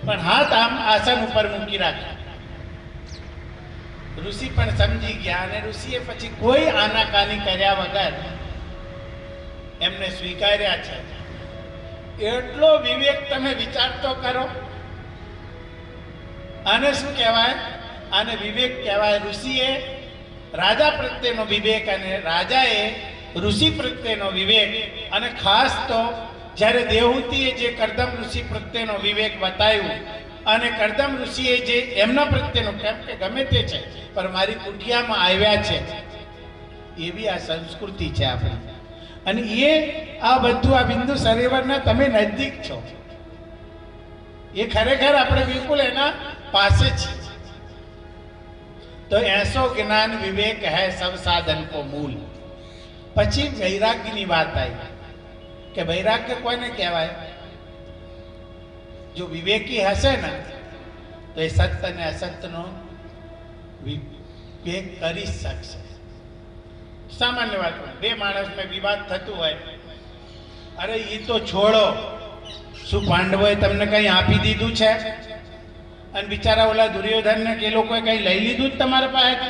પણ હાથ આમ આસન ઉપર મૂકી રાખ્યા. ઋષિ પણ સમજી ગયા અને ઋષિએ પછી કોઈ આનાકાની કર્યા વગર એમને સ્વીકાર્યા છે. એટલો વિવેક તમે વિચાર તો કરો. આને શું કહેવાય? આને વિવેક કહેવાય. ઋષિએ રાજા પ્રત્યેનો વિવેક અને રાજાએ ઋષિ પ્રત્યેનો વિવેક. અને ખાસ તો જ્યારે દેવહૂતિએ જે કરદમ ઋષિ પ્રત્યેનો વિવેક બતાવ્યું અને કરદમ ઋષિએ જે એમના પ્રત્યેનો, કેમ કે ગમે તે છે પણ મારી કુટિયામાં આવ્યા છે, એવી આ સંસ્કૃતિ છે આપણી. અને એ આ બધું આ બિંદુ સરોવરના તમે નજદીક છો, એ ખરેખર આપણે બિલકુલ એના પાસે છે. તો ऐसो ज्ञान विवेक है सब साधन को मूल. પછી વૈરાગ્યની વાત આવી કે વૈરાગ્ય કોને કહેવાય? જો વિવેકી હશે ને તો એ સત્ય અને અસત્યનો વિવેક કરી શકશે. સામાન્ય વાત, બે માણસમાં વિવાદ થતું હોય, અરે એ તો છોડો, શું પાંડવોએ તમને કંઈ આપી દીધું છે? અને બિચારા ઓલા દુર્યોધનને કે લોકોએ કંઈ લઈ લીધું જ તમારા પાસે?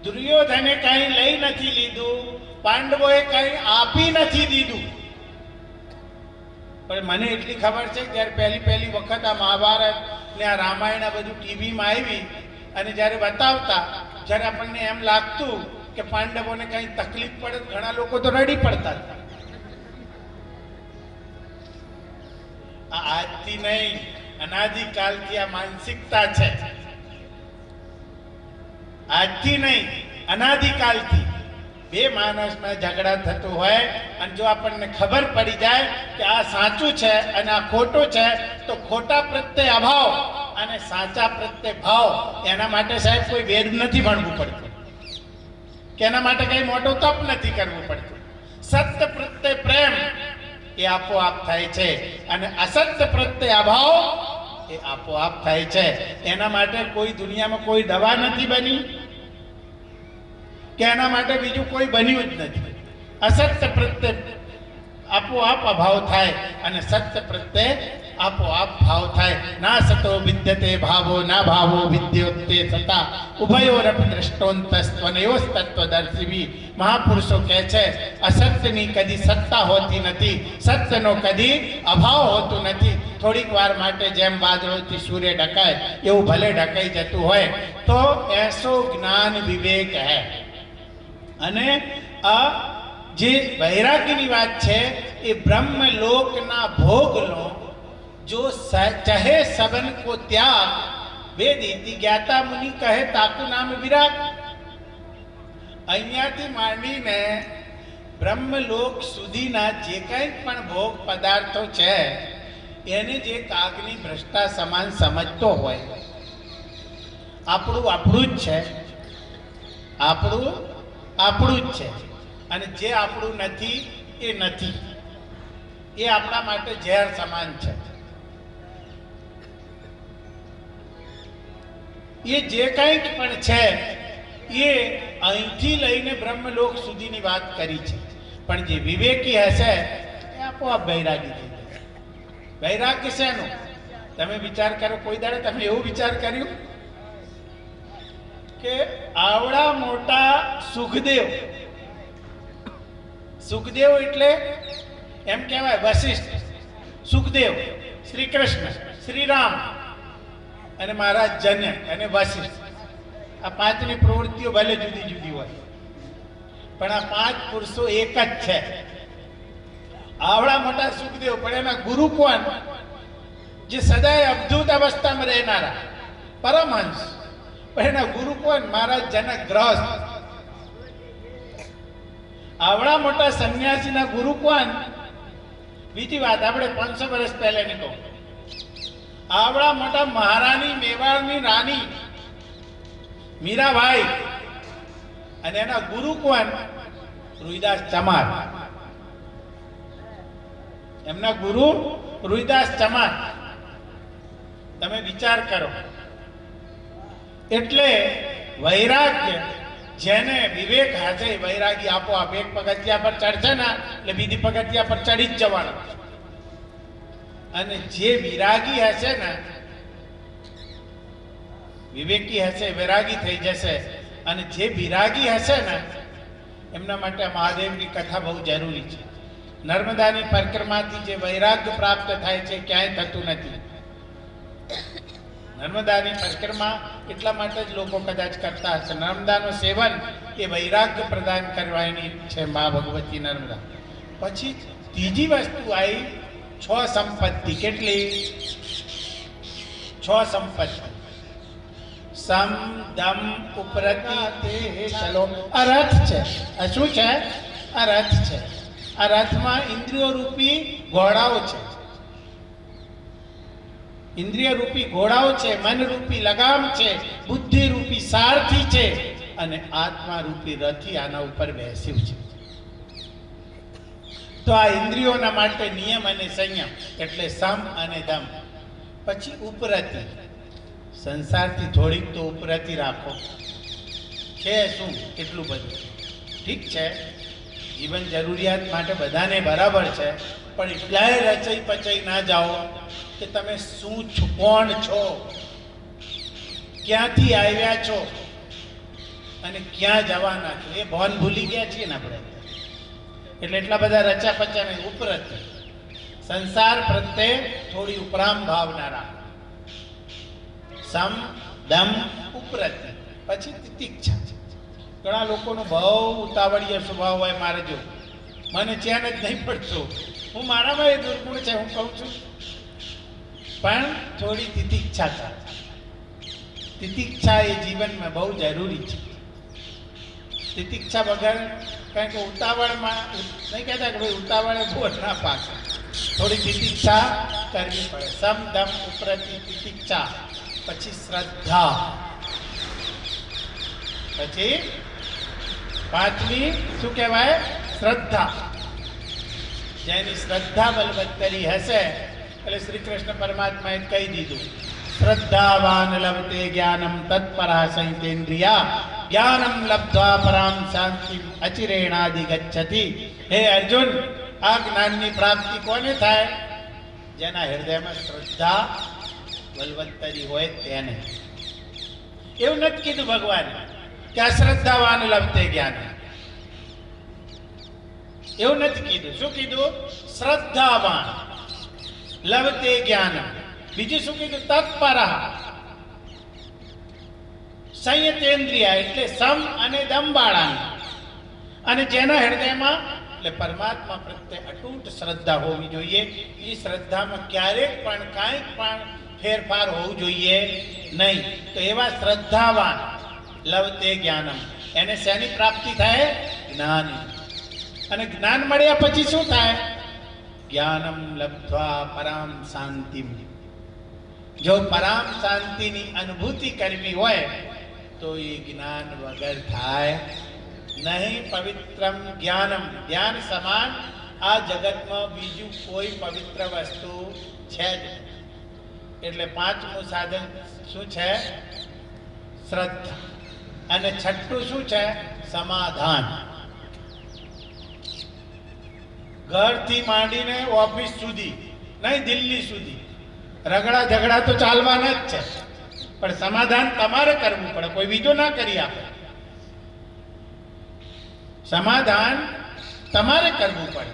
દુર્યોધને કંઈ લઈ નથી લીધું, પાંડવોએ કંઈ આપી નથી દીધું. પણ મને એટલી ખબર છે કે જ્યારે પહેલી વખત આ મહાભારત ને આ રામાયણ આ બધું ટીવીમાં આવી અને જ્યારે બતાવતા, જ્યારે આપણને એમ લાગતું કે પાંડવોને કંઈ તકલીફ પડે, ઘણા લોકો તો રડી પડતા હતા. આજથી નહીં, અનાદિકાલથી આ માનસિકતા છે. આજથી નહીં, અનાદિકાલથી બે માણસમાં ઝઘડા થતો હોય અને જો આપણને ખબર પડી જાય કે આ સાચું છે અને આ ખોટું છે, તો ખોટા પ્રત્યે અભાવ અને સાચા પ્રત્યે ભાવ, એના માટે સાહેબ કોઈ વેદ નથી ભણવું પડતું, કે એના માટે કઈ મોટો તપ નથી કરવું પડતું. સત્ય પ્રત્યે પ્રેમ એ આપોઆપ થાય છે અને અસત્ય પ્રત્યે અભાવ એ આપોઆપ થાય છે. એના માટે કોઈ દુનિયામાં કોઈ દવા નથી બની કે એના માટે બીજું કોઈ બન્યું જ નથી. અસત્ય પ્રત્યે આપોઆપ અભાવ થાય અને સત્ય પ્રત્યે આપોઆપ ભાવ થાય. ના સતો વિદ્યતે ભાવો ના ભાવો વિદ્યોતે સતા ઉભયોરપી દ્રષ્ટોંતસ્ત્વનયોસ્તત્વદર્શિવી. મહાપુરુષો કહે છે અસત્યની કદી સત્તા હોતી નથી, સત્યનો કદી અભાવ હોતું નથી. થોડીક વાર માટે જેમ વાદળોથી સૂર્ય ઢકાય એવું ભલે ઢકાઈ જતું હોય તો એસો જ્ઞાન વિવેક હૈ. અને આ જે વૈરાગ્યની વાત છે એ બ્રહ્મલોકના ભોગ લો જો ચાહે સબન કો ત્યાગ, વેદ ઇતિ જ્ઞાતા મુનિ કહે તાકુ નામ વિરાગ. અહીંયાથી માંડીને બ્રહ્મલોક સુધીના જે કંઈ પણ ભોગ પદાર્થો છે એને જે કાગની ભ્રષ્ટા સમાન સમજતો હોય, આપણું આપણું જ છે, આપણું આપણું જ છે, અને જે આપણું નથી એ નથી, એ આપણા માટે ઝેર સમાન છે. એ જે કંઈક પણ છે એ અહીંથી લઈને બ્રહ્મલોક સુધીની વાત કરી છે. પણ જે વિવેકી હશે એ આપોઆપ વૈરાગી થઈ જશે. વૈરાગ્ય શેનું? તમે વિચાર કરો, કોઈ દાડે તમે એવું વિચાર કર્યું કે આવડા મોટા સુખદેવ, સુખદેવ એટલે એમ કહેવાય વશિષ્ઠ, સુખદેવ, શ્રી કૃષ્ણ, શ્રી રામ અને મહારાજ જનક અને વશિષ્ઠ, આ પાંચની પ્રવૃત્તિઓ ભલે જુદી જુદી હોય પણ આ પાંચ પુરુષો એક જ છે. આવડા મોટા સુખદેવ, પણ એના ગુરુ કોણ? જે સદાય અવધૂત અવસ્થામાં રહેનારા પરમહંસ. પણ એના ગુરુ કોણ? મહારાજ જનક ગ્રહસ્થ. આવડા મોટા સંન્યાસીના ગુરુ કોણ? બીજી વાત આપણે 500 વર્ષ પહેલાની કહું. આવડા મોટા મહારાણી મેવાડની રાણી મીરાબાઈ, અને એના ગુરુ કોણ? રોહિદાસ ચમાર. એમના ગુરુ રોહિદાસ ચમાર. તમે વિચાર કરો. એટલે વૈરાગ્ય જેને વિવેક હશે, વૈરાગી આપોઆપ એક પગથિયા પર ચડશે ને એટલે બીજી પગથિયા પર ચડી જ જવાનું. અને જે વિરાગી હશે ને, વિવેકી હશે, વૈરાગી થઈ જશે. અને જે વિરાગી હશે ને એમના માટે મહાદેવની કથા બહુ જરૂરી છે. નર્મદાની પરિક્રમાથી જે વૈરાગ્ય પ્રાપ્ત થાય છે ક્યાંય થતું નથી. નર્મદાની પરિક્રમા એટલા માટે જ લોકો કદાચ કરતા હશે. નર્મદાનું સેવન એ વૈરાગ્ય પ્રદાન કરવાની છે મા ભગવતી નર્મદા. પછી ત્રીજી વસ્તુ આવી 6 સંપત્તિ. કેટલી? 6 સંપત્તિ. સમ દમ ઉપરતિ તે ચલો. આ રથ છે. આ શું છે? આ રથ છે. આ રથમાં ઇન્દ્રિયો રૂપી ઘોડાઓ છે. ઇન્દ્રિય રૂપી ઘોડાઓ છે, મન રૂપી લગામ છે, બુદ્ધિ રૂપી સારથી છે અને આત્મા રૂપી રથી આના ઉપર બેસ્યું છે. તો આ ઇન્દ્રિયોના માટે નિયમ અને સંયમ એટલે સમ અને દમ. પછી ઉપરતિ, સંસારથી થોડીક તો ઉપરતિ રાખો. છે શું? એટલું બધું ઠીક છે, જીવન જરૂરિયાત માટે બધાને બરાબર છે, પણ એટલાય રચાઈ પચાઈ ના જાઓ કે તમે શું છો, કોણ છો, ક્યાંથી આવ્યા છો અને ક્યાં જવાના છો એ ભાન ભૂલી ગયા છીએ ને આપણે. એટલે એટલા બધા રચા પચા નહીં. ઉપરથી સંસાર પ્રત્યે થોડી ઉપરામ ભાવના રાખો. સમ દમ ઉપરથી. પછી તિતિક્ષા. ઘણા લોકોનો બહુ ઉતાવળીય સ્વભાવ હોય. મારે જો મને ચેન જ નહીં પડતો, હું મારામાં એ દુર્ગુણ છે હું કહું છું, પણ થોડી તિતિક્ષા કર. તિતિક્ષા એ જીવનમાં બહુ જરૂરી છે. તિતિક્ષા વગર કારણ કે ઉતાવળમાં નહીં કહેતા કે ભાઈ ઉતાવળે બોર ના પાકે, થોડી તિતિક્ષા કરવી પડે. સમ દમ ઉપરથી તિતિક્ષા, પછી શ્રદ્ધા, પછી પાંચમી શું કહેવાય? શ્રદ્ધા. જેની શ્રદ્ધા બલવત્તરી હશે એટલે શ્રી કૃષ્ણ પરમાત્માએ કહી દીધું, શ્રદ્ધાવાન લભતે જ્ઞાનમ તત્પરા સંહિતેન્દ્રિયા જ્ઞાનમ લબ્ધ્વા પરામ શાંતિ અચિરેણાદિ ગચ્છતિ. હે અર્જુન, આ જ્ઞાનની પ્રાપ્તિ કોને થાય? જેના હૃદયમાં શ્રદ્ધા બલવત્તરી હોય તેને. એવું નથી કીધું ભગવાન કે અશ્રદ્ધાવાન લભતે જ્ઞાન, એવું નથી કીધું. શું કીધું? શ્રદ્ધાવાન લભતે જ્ઞાન. બીજું શું કીધું? તત્પરઃ સંયતેન્દ્રિય, એટલે સમ અને દમ વાળા, અને જેના હૃદયમાં એટલે પરમાત્મા પ્રત્યે અતૂટ શ્રદ્ધા હોવી જોઈએ. એ શ્રદ્ધામાં ક્યારેક પણ કાંઈક પણ ફેરફાર હોવું જોઈએ નહીં. તો એવા શ્રદ્ધાવાન લવતે જ્ઞાનમ, એને શેની પ્રાપ્તિ થાય? જ્ઞાન. અને જ્ઞાન મળ્યા પછી શું થાય? જ્ઞાનમ લબ્ધ્વા પરામ શાંતિમ. જો પરામ શાંતિની અનુભૂતિ કરવી હોય તો એ જ્ઞાન વગર થાય નહીં. પવિત્રમ જ્ઞાનમ, જ્ઞાન સમાન આ જગતમાં બીજું કોઈ પવિત્ર વસ્તુ છે જ. એટલે પાંચમું સાધન શું છે? શ્રદ્ધા. અને છઠ્ઠું શું છે? સમાધાન. ઘરથી માંડીને ઓફિસ સુધી, નહીં દિલ્હી સુધી રગડા ઝઘડા તો ચાલવાના જ છે, પણ સમાધાન તમારે કરવું પડે, કોઈ બીજો ના કરી આપે. સમાધાન તમારે કરવું પડે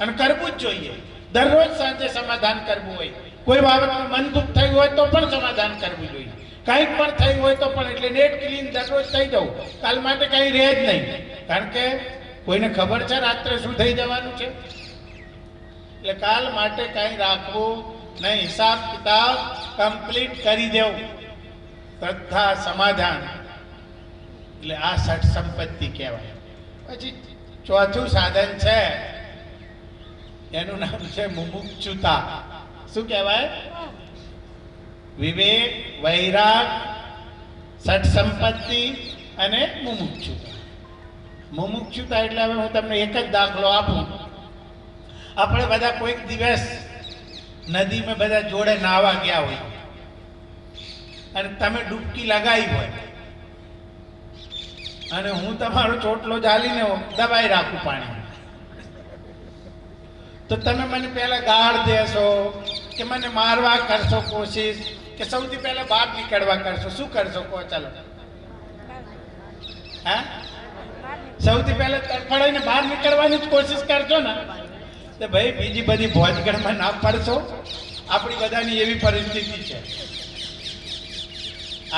અને કરવું જ જોઈએ. દરરોજ સાંજે સમાધાન કરવું હોય, કોઈ બાબતમાં મન દુઃખ થયું હોય તો પણ સમાધાન કરવું જોઈએ. કંઈક પણ થયું હોય તો પણ, એટલે નેટ ક્લીન દરરોજ થઈ જવું, કાલ માટે કંઈ રહે જ નહીં. કારણ કે કોઈને ખબર છે રાત્રે શું થઈ જવાનું છે? એટલે કાલ માટે કંઈ રાખવું નહીં, હિસાબ કિતાબ કમ્પ્લીટ કરી દેવું. શ્રદ્ધા, સમાધાન, એટલે આ ષટ સંપત્તિ કહેવાય. પછી ચોથું સાધન છે, એનું નામ છે મુમુક્ષુતા. શું કહેવાય? વિવેક, વૈરાગ, ષટ સંપત્તિ અને મુમુક્ષુતા. મુમુક્ષુતા એટલે હવે હું તમને એક જ દાખલો આપું. આપણે બધા કોઈક દિવસ નદીમાં બધા જોડે નાહવા ગયા હોય અને તમે ડૂબકી લગાવી હોય અને હું તમારો ચોટલો ચાલીને દબાઈ રાખું પાણી, તો તમે મને પહેલા ગાળ દેશો કે મને મારવા કરશો કોશિશ, કે સૌથી પહેલા બહાર નીકળવા કરશો? શું કરશો કહો? ચાલો, હા, સૌથી પહેલા તડફડાઈને બહાર નીકળવાની જ કોશિશ કરજો ને. તો ભાઈ બીજી બધી ભોજગણમાં ના પડશો. આપણી બધાની એવી પરિસ્થિતિ છે,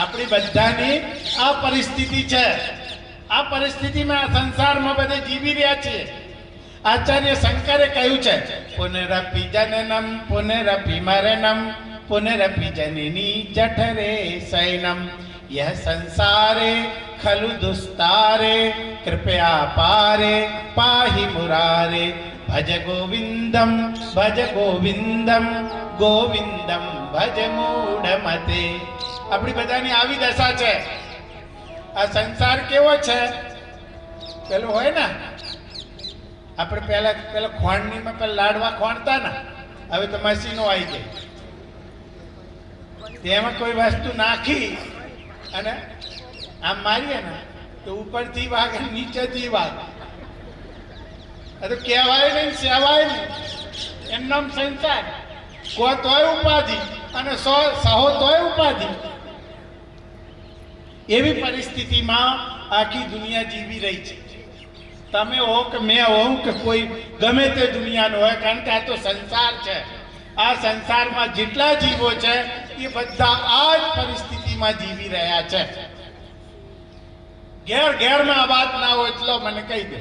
આપણી બધાની આ પરિસ્થિતિ છે. આ પરિસ્થિતિમાં સંસારમાં બધે જીવી રહ્યા છીએ. આચાર્ય શંકરે કહ્યું છે, પુનરપી જનનમ પુનરપી મરણમ પુનરપી જનની જઠરે શયનમ યહ સંસારે ખલુ દુસ્તારે કૃપયા પારે પાહી મુરારે ભજ ગોવિંદમ ગોવિંદમ ભજ મૂઢમતે. આપણી બધાની આવી દશા છે. આ સંસાર કેવો છે? પેલું હોય ને, આપણે પેલા ખોણણીમાં પેલા લાડવા ખોણતા ને, હવે તો મશીનો આવી ગઈ. તેમાં કોઈ વસ્તુ નાખી અને આમ મારીએ ને તો ઉપરથી વાગે, નીચેથી વાગે. તો કહેવાય નહીં, સેવાય નહીં. એમ નામ સંસાર. કો તોય ઉપાધિ અને સહો તોય ઉપાધિ. એવી પરિસ્થિતિમાં આખી દુનિયા જીવી રહી છે. તમે હો કે મેં હોઉં કે કોઈ ગમે તે દુનિયાનો હોય, કારણ કે આ તો સંસાર છે. આ સંસારમાં જેટલા જીવો છે એ બધા આ જ પરિસ્થિતિમાં જીવી રહ્યા છે. ઘેરમાં આ વાત ના હોય એટલો મને કહી દે.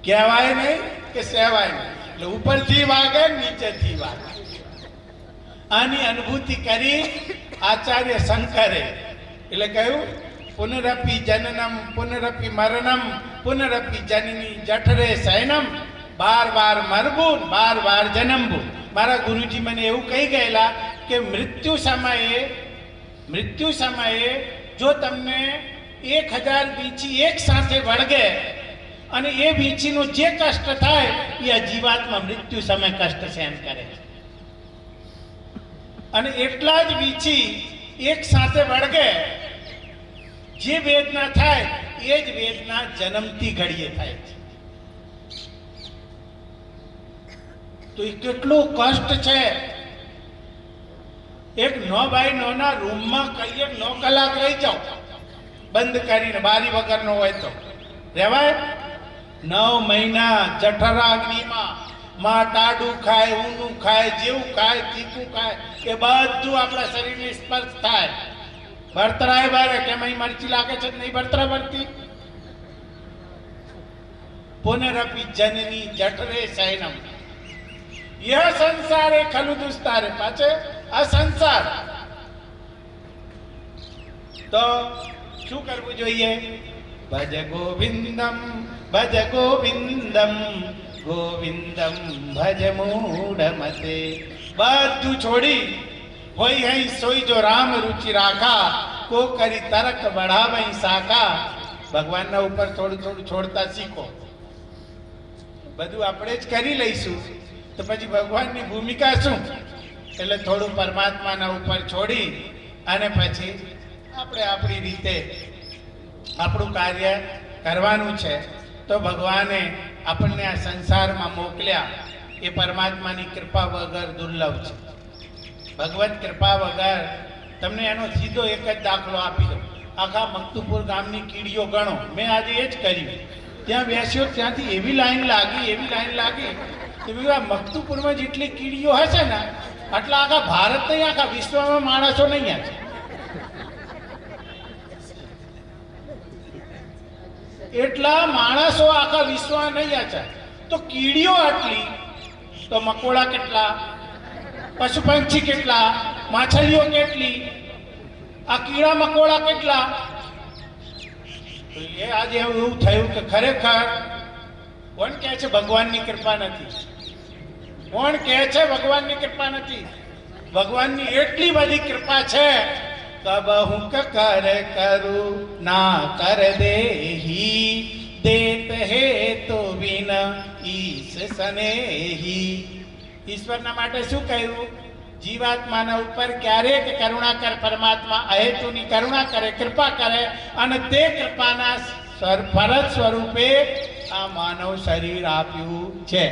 કહેવાય નહીં કે સેવાય નહીં. એટલે ઉપરથી વાગે, નીચેથી વાગે. આની અનુભૂતિ કરી આચાર્ય શંકરે. એટલે કહ્યું, પુનરપી જનનમ પુનરપી મરણમ પુનરપી જનની જઠરે શયનમ, બાર બાર મરવું, બાર બાર જન્મવું. મારા ગુરુજી મને એવું કહી ગયેલા કે મૃત્યુ સમયે જો તમને 1000 વીંછી એક સાથે વળગે અને એ વીંછીનો જે કષ્ટ થાય એ આ જીવાત્મા મૃત્યુ સમય કષ્ટ સહન કરે છે. અને એટલા જ વીંછી એક સાથે વળગે, જે વેદના થાય એ જ વેદના જન્મતી ઘડીએ થાય છે. તો એ કેટલું કષ્ટ છે. એક 9x9 ના રૂમમાં કહીએ 9 કલાક રહી જાઓ બંધ કરીને, બારી વગરનો હોય તો રહેવાય? 9 મહિના જઠરાગ્નિમાં માં ટાડું ખાય, ઊનું ખાય, જેવું ખાય, તીખું ખાય, એ બધું આપણા શરીરને સ્પર્શ થાય. બળતરાય બારે કેમ અહીં મરચી લાગે છે નહીં બળતરા પડતી? પુનરપી જનની જઠરે શયનમ, यह संसार है खलु दुस्तारे, पाचे आ संसार. तो શું કરવું જોઈએ? ભજ ગોવિંદમ, ભજ ગોવિંદમ, ગોવિંદમ ભજ મૂઢમતે. બધું છોડી હોય હઈ સોઈ જો રામ રુચિ રાખા, કો કરી તરક બઢાવઈ સાકા. ભગવાનના ઉપર થોડું થોડું છોડતા શીખો. બધું આપણે જ કરી લઈશું તો પછી ભગવાનની ભૂમિકા શું? એટલે થોડું પરમાત્માના ઉપર છોડી અને પછી આપણે આપણી રીતે આપણું કાર્ય કરવાનું છે. તો ભગવાને આપણને આ સંસારમાં મોકલ્યા એ પરમાત્માની કૃપા વગર દુર્લભ છે. ભગવત કૃપા વગર તમને એનો સીધો એક જ દાખલો આપી દો. આખા મક્તુપુર ગામની કીડીઓ ગણો. મેં આજે એ જ કર્યું. ત્યાં બેસ્યો, ત્યાંથી એવી લાઈન લાગી તો મક્તુપુરમાં જેટલી કીડીઓ હશે ને આટલા આખા ભારત નહીં, આખા વિશ્વમાં માણસો નહીં હશે. એટલા માણસો આખા વિશ્વમાં નહીં હશે. તો કીડીઓ આટલી, તો મકોડા કેટલા, પશુ પંછી કેટલા, માછલીઓ કેટલી, આ કીડા મકોડા કેટલા. તો એ આજે એવું થયું કે ખરેખર કોણ કહે છે ભગવાનની કૃપા નથી? કોણ કહે છે ભગવાનની કૃપા નથી? ભગવાનની એટલી બધી કૃપા છે. કબ હું કર કરું ના કર દેહી, દેત હે તો વિન ઈશ સ્નેહી. ઈશ્વરના માટે શું કહ્યું? જીવાત્માના ઉપર ક્યારેક કરુણા કર પરમાત્મા અહેતુની કરુણા કરે, કૃપા કરે, અને તે કૃપાના ફરજ સ્વરૂપે આ માનવ શરીર આપ્યું છે.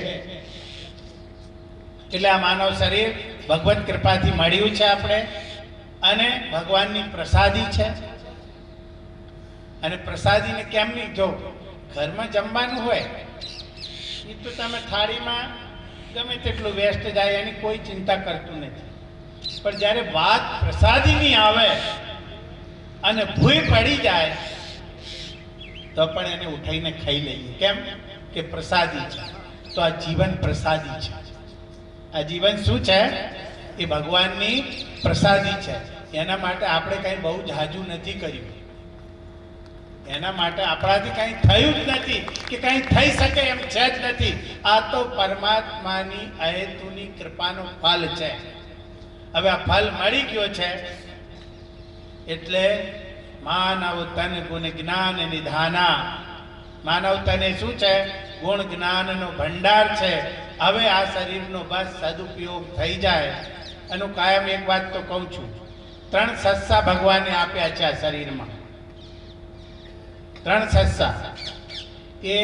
એટલે આ માનવ શરીર ભગવત કૃપાથી મળ્યું છે આપણે, અને ભગવાનની પ્રસાદી છે. અને પ્રસાદીને કેમ નહીં? જો ઘરમાં જમવાનું હોય એ તો તમે થાળીમાં ગમે તેટલું વેસ્ટ જાય એની કોઈ ચિંતા કરતું નથી. પણ જ્યારે વાત પ્રસાદીની આવે અને ભૂઈ પડી જાય તો પણ એને ઉઠાઈને ખાઈ લઈએ. કેમ કે પ્રસાદી છે. તો આ જીવન પ્રસાદી છે. આ જીવન શું છે? એ ભગવાનની પ્રસાદી છે. એના માટે આપણે કંઈ બહુ જાજુ નથી કર્યું. એના માટે આપણાથી કંઈ થયું જ નથી કે કંઈ થઈ શકે એમ છે જ નથી. આ તો પરમાત્માની અહેતુની કૃપાનો ફલ છે. હવે આ ફલ મળી ગયો છે એટલે માનવ તન ગુણ જ્ઞાન નિધાના. માનવ તને શું છે? ગુણ જ્ઞાનનો ભંડાર છે. હવે આ શરીરનો બસ સદુપયોગ થઈ જાય. એનું કાયમ એક વાત તો કહું છું, 3 સસ્સા ભગવાને આપ્યા છે આ શરીરમાં. 3 સસ્સા. એ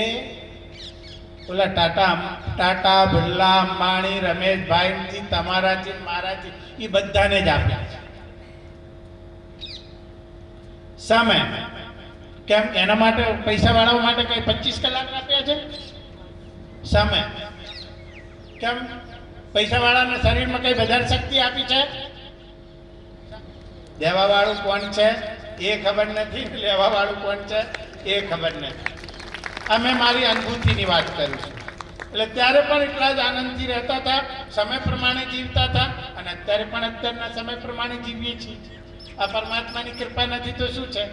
ઓલા ટાટા બિરલા, અંબાણી, રમેશભાઈ, તમારાથી, મારાથી, એ બધાને જ આપ્યા છે. સમય કેમ? એના માટે પૈસાવાળાઓ માટે કઈ 25 કલાક આપ્યા છે? સમય કેમ? પૈસાવાળાના શરીરમાં કઈ વધારે શક્તિ આપી છે? દેવાવાળું કોણ છે એ ખબર નથી, લેવાવાળું કોણ છે એ ખબર નથી. અમે મારી અનુભૂતિની વાત કરું છું. એટલે ત્યારે પણ એટલા જ આનંદથી રહેતા હતા, સમય પ્રમાણે જીવતા હતા, અને અત્યારે પણ અત્યારના સમય પ્રમાણે જીવીએ છીએ. આ પરમાત્માની કૃપા નથી તો શું છે?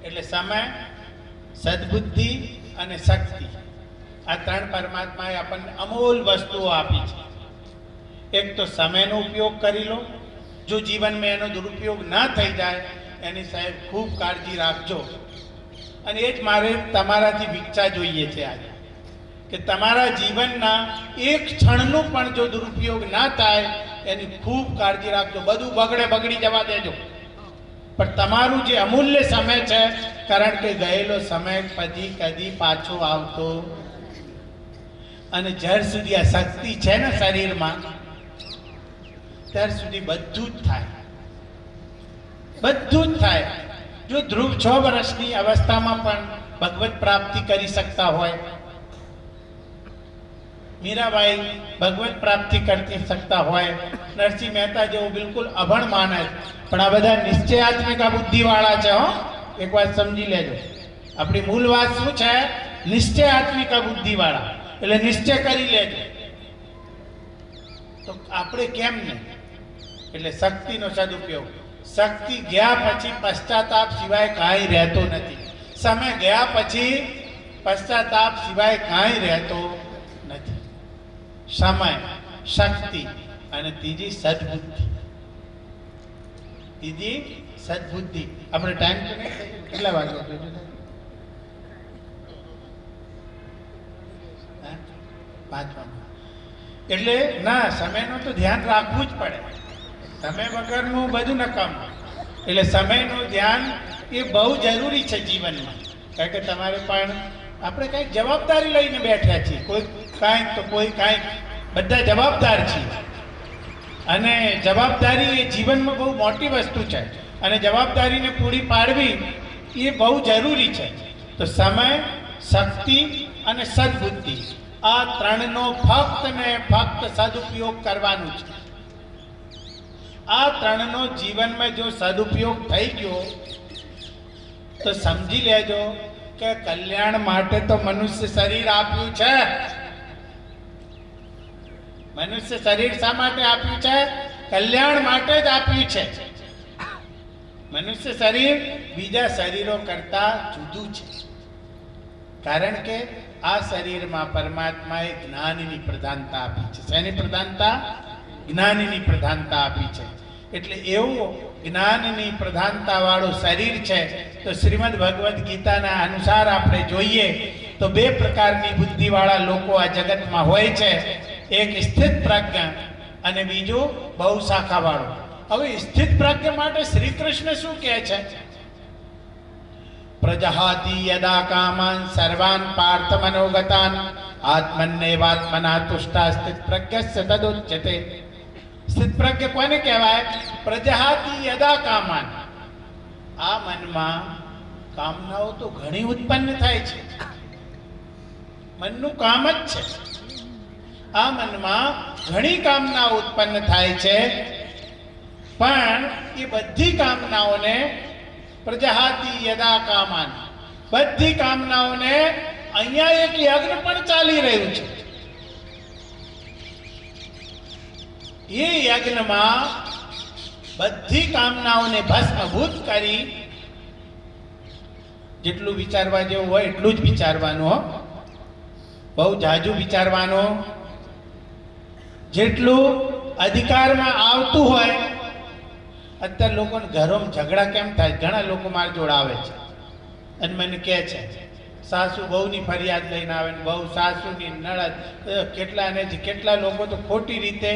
એટલે સમય સદબુદ્ધિ અને શક્તિ, આ ત્રણ પરમાત્માએ આપણને અમૂલ વસ્તુઓ આપી છે. એક તો સમયનો ઉપયોગ કરી લો, જો જીવનમાં એનો દુરુપયોગ ના થઈ જાય એની સાહેબ ખૂબ કાળજી રાખજો. અને એ જ મારે તમારાથી વિચાર જોઈએ છે આજે, કે તમારા જીવનના એક ક્ષણનું પણ જો દુરુપયોગ ના થાય એની ખૂબ કાળજી રાખજો. બધું બગડી જવા દેજો, પણ તમારું જે અમૂલ્ય સમય છે, કારણ કે ગયેલો સમય પછી કદી પાછો આવતો, અને જ્યાર સુધી આ શક્તિ છે ને શરીરમાં ત્યાર સુધી બધું જ થાય, બધું જ થાય. જો ધ્રુવ 6 વર્ષની અવસ્થામાં પણ ભગવત પ્રાપ્તિ કરી શકતા હોય, મીરાબાઈ ભગવત પ્રાપ્તિ કરી શકતા હોય, નરસિંહ મહેતા જેવું બિલકુલ અભણ માણસ, પણ આ બધા નિશ્ચયાત્મિકા બુદ્ધિવાળા છે. હો, એક વાત સમજી લેજો. આપણી મૂળ વાત શું છે? નિશ્ચયાત્મિકા બુદ્ધિવાળા, એટલે નિશ્ચય કરી લેજો. તો આપણે કેમ નહીં? એટલે શક્તિનો સદુપયોગ. શક્તિ ગયા પછી પશ્ચાતાપ સિવાય કાંઈ રહેતો નથી. સમય ગયા પછી પશ્ચાતાપ સિવાય કાંઈ રહેતો નથી. સમય, શક્તિ અને ત્રીજી સદબુદ્ધિ. ત્રીજી સદબુદ્ધિ. આપણે ટાઈમ તો નહીં, કેટલા વાગ્યા? 5 વાગ્યા. એટલે ના, સમયનું તો ધ્યાન રાખવું જ પડે. સમય વગરનું બધું નકામું. એટલે સમયનું ધ્યાન એ બહુ જરૂરી છે જીવનમાં. કારણ કે તમારે પણ આપણે કંઈક જવાબદારી લઈને બેઠ્યા છીએ, કોઈ કાંઈક તો કોઈ કાંઈક, બધા જવાબદાર છીએ. અને જવાબદારી એ જીવનમાં બહુ મોટી વસ્તુ છે, અને જવાબદારીને પૂરી પાડવી એ બહુ જરૂરી છે. તો સમય, શક્તિ અને સદબુદ્ધિ, આ ત્રણનો ફક્ત ને ફક્ત સદુપયોગ કરવાનું છે. આ ત્રણનો જીવનમાં જો સદુપયોગ થઈ ગયો તો સમજી લેજો કે કલ્યાણ માટે તો મનુષ્ય શરીર આપ્યું છે. મનુષ્ય શરીર શા માટે આપ્યું છે? કલ્યાણ માટે જ આપ્યું છે. મનુષ્ય શરીર બીજા શરીરો કરતા જુદું છે, કારણ કે આ શરીરમાં પરમાત્માએ જ્ઞાનની પ્રધાનતા આપી છે. શેની પ્રધાનતા? જ્ઞાનની પ્રધાનતા આપી છે. એટલે એવું જ્ઞાનની પ્રધાનતા વાળું શરીર છે. તો શ્રીમદ ભગવદ્ ગીતાના અનુસાર આપણે જોઈએ તો 2 પ્રકારની બુદ્ધિવાળા લોકો આ જગતમાં હોય છે. એક સ્થિત પ્રજ્ઞ અને બીજું બહુ શાખા વાળું. હવે સ્થિત પ્રજ્ઞ માટે શ્રી કૃષ્ણ શું કહે છે? પ્રજહાતિ યદા કામાન સર્વાન પાર્થ મનોગતાન આત્મન્નેવાત્મના તુષ્ટા સ્થિત પ્રજ્ઞસ્ય તદુચ્યતે. સ્થિત પ્રજ્ઞ કોને કહેવાય? પ્રજહાતિ યદા કામાન. આ મનમાં કામનાઓ તો ઘણી ઉત્પન્ન થાય છે, મનનું કામ જ છે. આ મનમાં ઘણી કામનાઓ ઉત્પન્ન થાય છે, પણ એ બધી કામનાઓને પ્રજહાતિ યદા કામાન, બધી કામનાઓને અહીંયા એક યજ્ઞ પણ ચાલી રહ્યું છે. એ યજ્ઞમાં બધી કામનાઓને ભસ્મભૂત કરી, જેટલું વિચારવા જેવું હોય એટલું જ વિચારવાનું, બહુ જાજુ વિચારવાનું. જેટલું અધિકારમાં આવતું હોય. અત્યારે લોકોને ઘરોમાં ઝઘડા કેમ થાય? ઘણા લોકો મારી જોડે આવે છે અને મને કહે છે સાસુ બહુની ફરિયાદ લઈને આવે ને બહુ સાસુની નણદ, કેટલા લોકો તો ખોટી રીતે,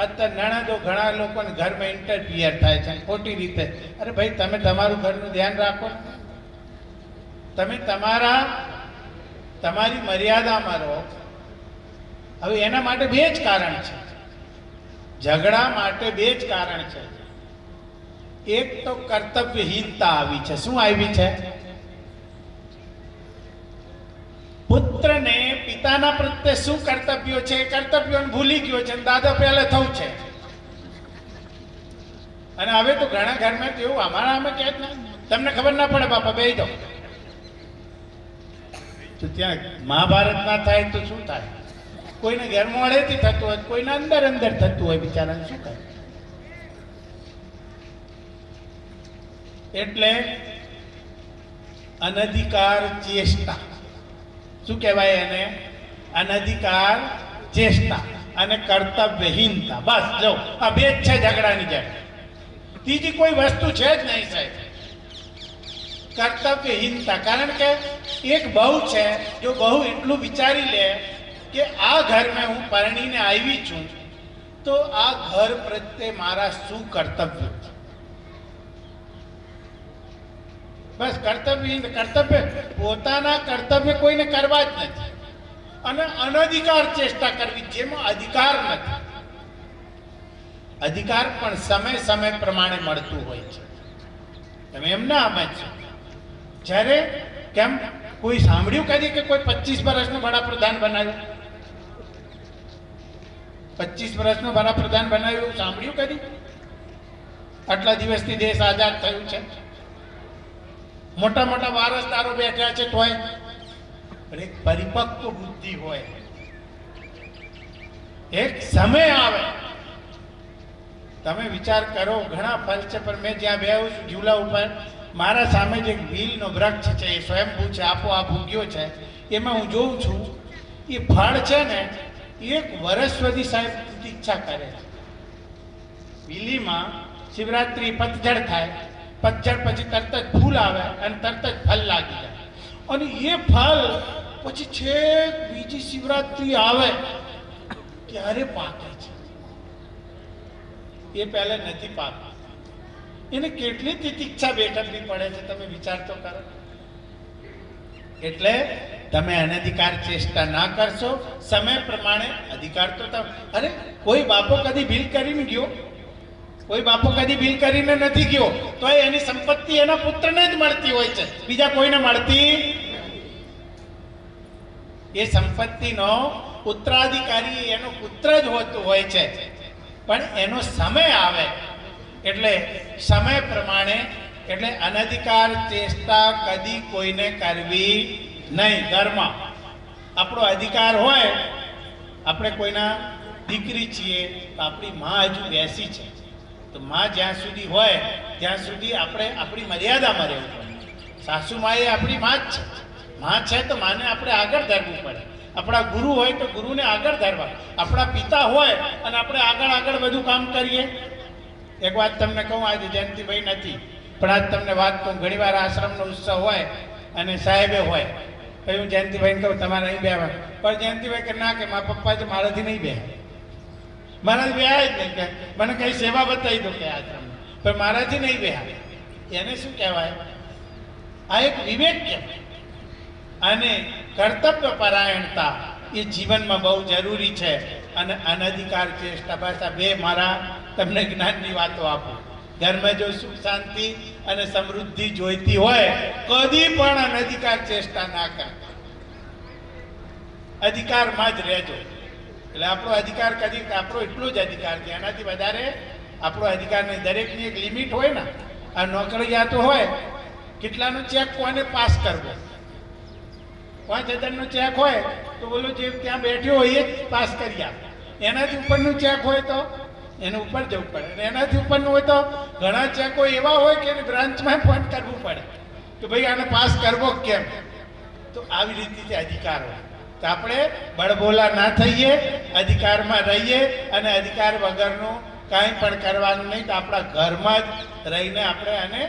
અત્યારે નણદો ઘણા લોકોને ઘરમાં ઇન્ટરફિયર થાય છે ખોટી રીતે. અરે ભાઈ, તમે તમારું ઘરનું ધ્યાન રાખો, તમે તમારી મર્યાદામાં રહો. હવે એના માટે 2 જ કારણ છે, ઝઘડા માટે 2 જ કારણ છે. એક તો કર્તવ્યહીનતા આવી છે. શું આવી છે? પુત્રને પિતાના પ્રત્યે શું કર્તવ્યો છે, કર્તવ્યોને ભૂલી ગયો છે, દાદા પહેલા થવું છે. અને હવે તો ઘણા ઘરમાં તો એવું, અમારા અમે કહે ને, તમને ખબર ના પડે બાપા, બેહી જાઓ. તો ત્યાં મહાભારત ના થાય તો શું થાય? કોઈને ઘેર મોડેથી થતું હોય, કોઈને અંદર થતું હોય, બિચારાને શું કરે? એટલે અનધિકાર ચેષ્ટા. શું કહેવાય એને? અનધિકાર ચેષ્ટા અને કર્તવ્યહીનતા. બસ જો આ બે જ છે ઝઘડાની જેમ. ત્રીજી કોઈ વસ્તુ છે જ નહીં સાહેબ. કર્તવ્યહીનતા. કારણ કે એક બહુ છે, જો બહુ એટલું વિચારી લે કે આ ઘરમાં હું પરણીને આવી છું તો આ ઘર પ્રત્યે મારા શું કર્તવ્ય છે. બસ કર્તવ્ય પોતાના કર્તવ્ય કોઈને કરવા જ નથી અને અનધિકાર ચેષ્ટા કરવી જેમાં અધિકાર નથી. અધિકાર પણ સમય સમય પ્રમાણે મળતું હોય છે. તમે એમ ના સમજો. જ્યારે કેમ કોઈ સાંભળ્યું કદી કે કોઈ 25 વર્ષનો વડાપ્રધાન બનાવ્યો? 25 વર્ષનો વડાપ્રધાન બનાવ્યો સાંભળ્યું કદી? આટલા દિવસથી દેશ આઝાદ થયું છે, મોટા મોટા વારસદારો બેઠા છે, તોય એક પરિપક્વ બુદ્ધિ હોય, એક સમય આવે. તમે વિચાર કરો, ઘણા ફળ છે, પણ મેં જ્યાં બેહું છું ઝૂલા ઉપર, મારા સામે જે બીલનો વૃક્ષ છે એ સ્વયંભૂ છે, આપોઆપ ઉગ્યો છે, એમાં હું જોઉં છું એ ફળ છે ને 1 વર્ષ સુધી સાહેબ પ્રતીક્ષા કરે છે. બીલીમાં શિવરાત્રી પતઝડ થાય, પતઝડ પછી તરત જ ફૂલ આવે અને તરત જ ફળ લાગી જાય અને એ ફળ પછી છેક બીજી શિવરાત્રી આવે ત્યારે પાકે છે. એ પહેલા નથી પાકતું. એને કેટલી તિતિક્ષા વેઠવવી પડે છે, તમે વિચાર તો કરો. એટલે તમે અનધિકાર ચેષ્ટા ના કરશો. સમય પ્રમાણે અધિકાર તો અરે કોઈ બાપો કદી ભીલ કરીને ગયો? કોઈ બાપો કદી ભીલ કરીને નથી ગયો, તો એની સંપત્તિ એના પુત્રને જ મળતી હોય છે, બીજા કોઈને મળતી. એ સંપત્તિનો ઉત્તરાધિકારી એનો પુત્ર જ હોતો હોય છે. પણ એનો સમય આવે એટલે સમય પ્રમાણે, એટલે અનધિકાર ચેષ્ટા કદી કોઈને કરવી નહીં. ઘરમાં આપણો અધિકાર હોય, આપણે કોઈના દીકરી છીએ તો આપણી માં હજુ બેસી છે, તો માં જ્યાં સુધી હોય ત્યાં સુધી આપણે આપણી મર્યાદામાં રહેવું પડે. સાસુ માં એ આપણી માં જ છે. માં છે તો માને આપણે આગળ ધરવું પડે. આપણા ગુરુ હોય તો ગુરુને આગળ ધરવા. આપણા પિતા હોય અને આપણે આગળ બધું કામ કરીએ. એક વાત તમને કહું, આજે જયંતિભાઈ નથી પણ આજ તમને વાત કહું. ઘણી વાર આશ્રમનો ઉત્સવ હોય અને સાહેબે હોય, પછી હું જયંતિભાઈને કહું તમારે અહીં બેહવા, પણ જયંતિભાઈ કે ના, કે મારા પપ્પા છે મારાથી નહીં બેહ, મારાથી બેહાય જ નહીં, કે મને કઈ સેવા બતાવી દો કે આશ્રમ, પણ મારાથી નહીં બેહાય. એને શું કહેવાય? આ એક વિવેક કહેવાય. અને કર્તવ્ય પરાયણતા એ જીવનમાં બહુ જરૂરી છે. અને અનધિકાર ચેષ્ટા, બસ આ બે મારા તમને જ્ઞાનની વાતો આપું. ઘરમાં જો સુખ શાંતિ અને સમૃદ્ધિ જોઈતી હોય, કદી પણ અનધિકાર ચેષ્ટા ના કરતા, અધિકારમાં જ રહેજો. એટલે આપણો અધિકાર કદી, આપણો એટલો જ અધિકાર છે, એનાથી વધારે આપણો અધિકાર નહીં. દરેકની એક લિમિટ હોય ને. આ નોકરિયાતો હોય, કેટલાનો ચેક કોને પાસ કરવો? 5,000નો ચેક હોય તો બોલો જે ત્યાં બેઠ્યો હોય એ જ પાસ કરી આપે. એનાથી ઉપરનું ચેક હોય તો એને ઉપર જવું પડે. એનાથી ઉપરનું હોય તો ઘણા ચેકો એવા હોય કે એને બ્રાન્ચમાં ફોન કરવું પડે કે ભાઈ આને પાસ કરવો કેમ. તો આવી રીતે અધિકાર હોય તો આપણે બળબોલા ના થઈએ, અધિકારમાં રહીએ. અને અધિકાર વગરનું કાંઈ પણ કરવાનું નહીં. તો આપણા ઘરમાં જ રહીને આપણે અને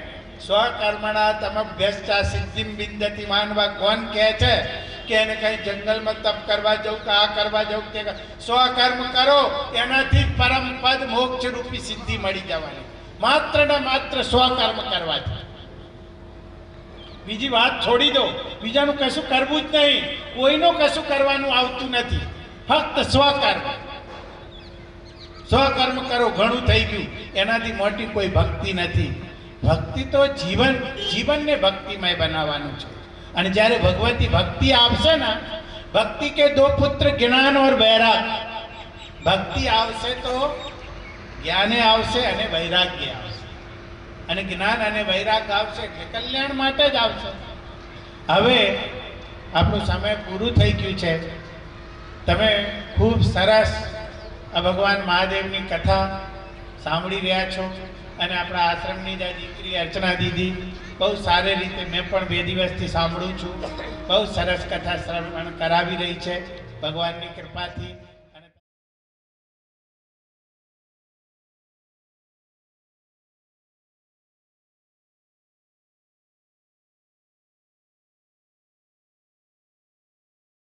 સ્વકર્મણા તમભ્યસ્તા સિદ્ધિમ વિદ્યતિ માનવા કોણ કહે છે કે એને કઈ જંગલમાં તપ કરવા જવું કે આ કરવા જવું કે સ્વકર્મ કરો, એનાથી જ પરમ પદ મોક્ષ રૂપી સિદ્ધિ મળી જવાની. માત્ર ને માત્ર સ્વકર્મ કરવાથી. બીજી વાત છોડી દો, બીજાનું કશું કરવું જ નહીં. કોઈનું કશું કરવાનું આવતું નથી, ફક્ત સ્વકર્મ. સ્વકર્મ કરો, ઘણું થઈ ગયું. એનાથી મોટી કોઈ ભક્તિ નથી. ભક્તિ તો જીવનને ભક્તિમય બનાવવાનું છે. અને જ્યારે ભગવતી ભક્તિ આવશે ને, ભક્તિ કે દો પુત્ર જ્ઞાન ઓર વૈરાગ. ભક્તિ આવશે તો જ્ઞાને આવશે અને વૈરાગ્ય આવશે. અને જ્ઞાન અને વૈરાગ આવશે એટલે કલ્યાણ માટે જ આવશે. હવે આપણું સમય પૂરું થઈ ગયું છે. તમે ખૂબ સરસ આ ભગવાન મહાદેવની કથા સાંભળી રહ્યા છો. અને આપણા આશ્રમની જે દીકરી અર્ચના દીદી બહુ સારી રીતે મેં પણ 2 દિવસથી સાંભળું છું, બહુ સરસ કથા શ્રવણ કરાવી રહી છે ભગવાનની કૃપાથી.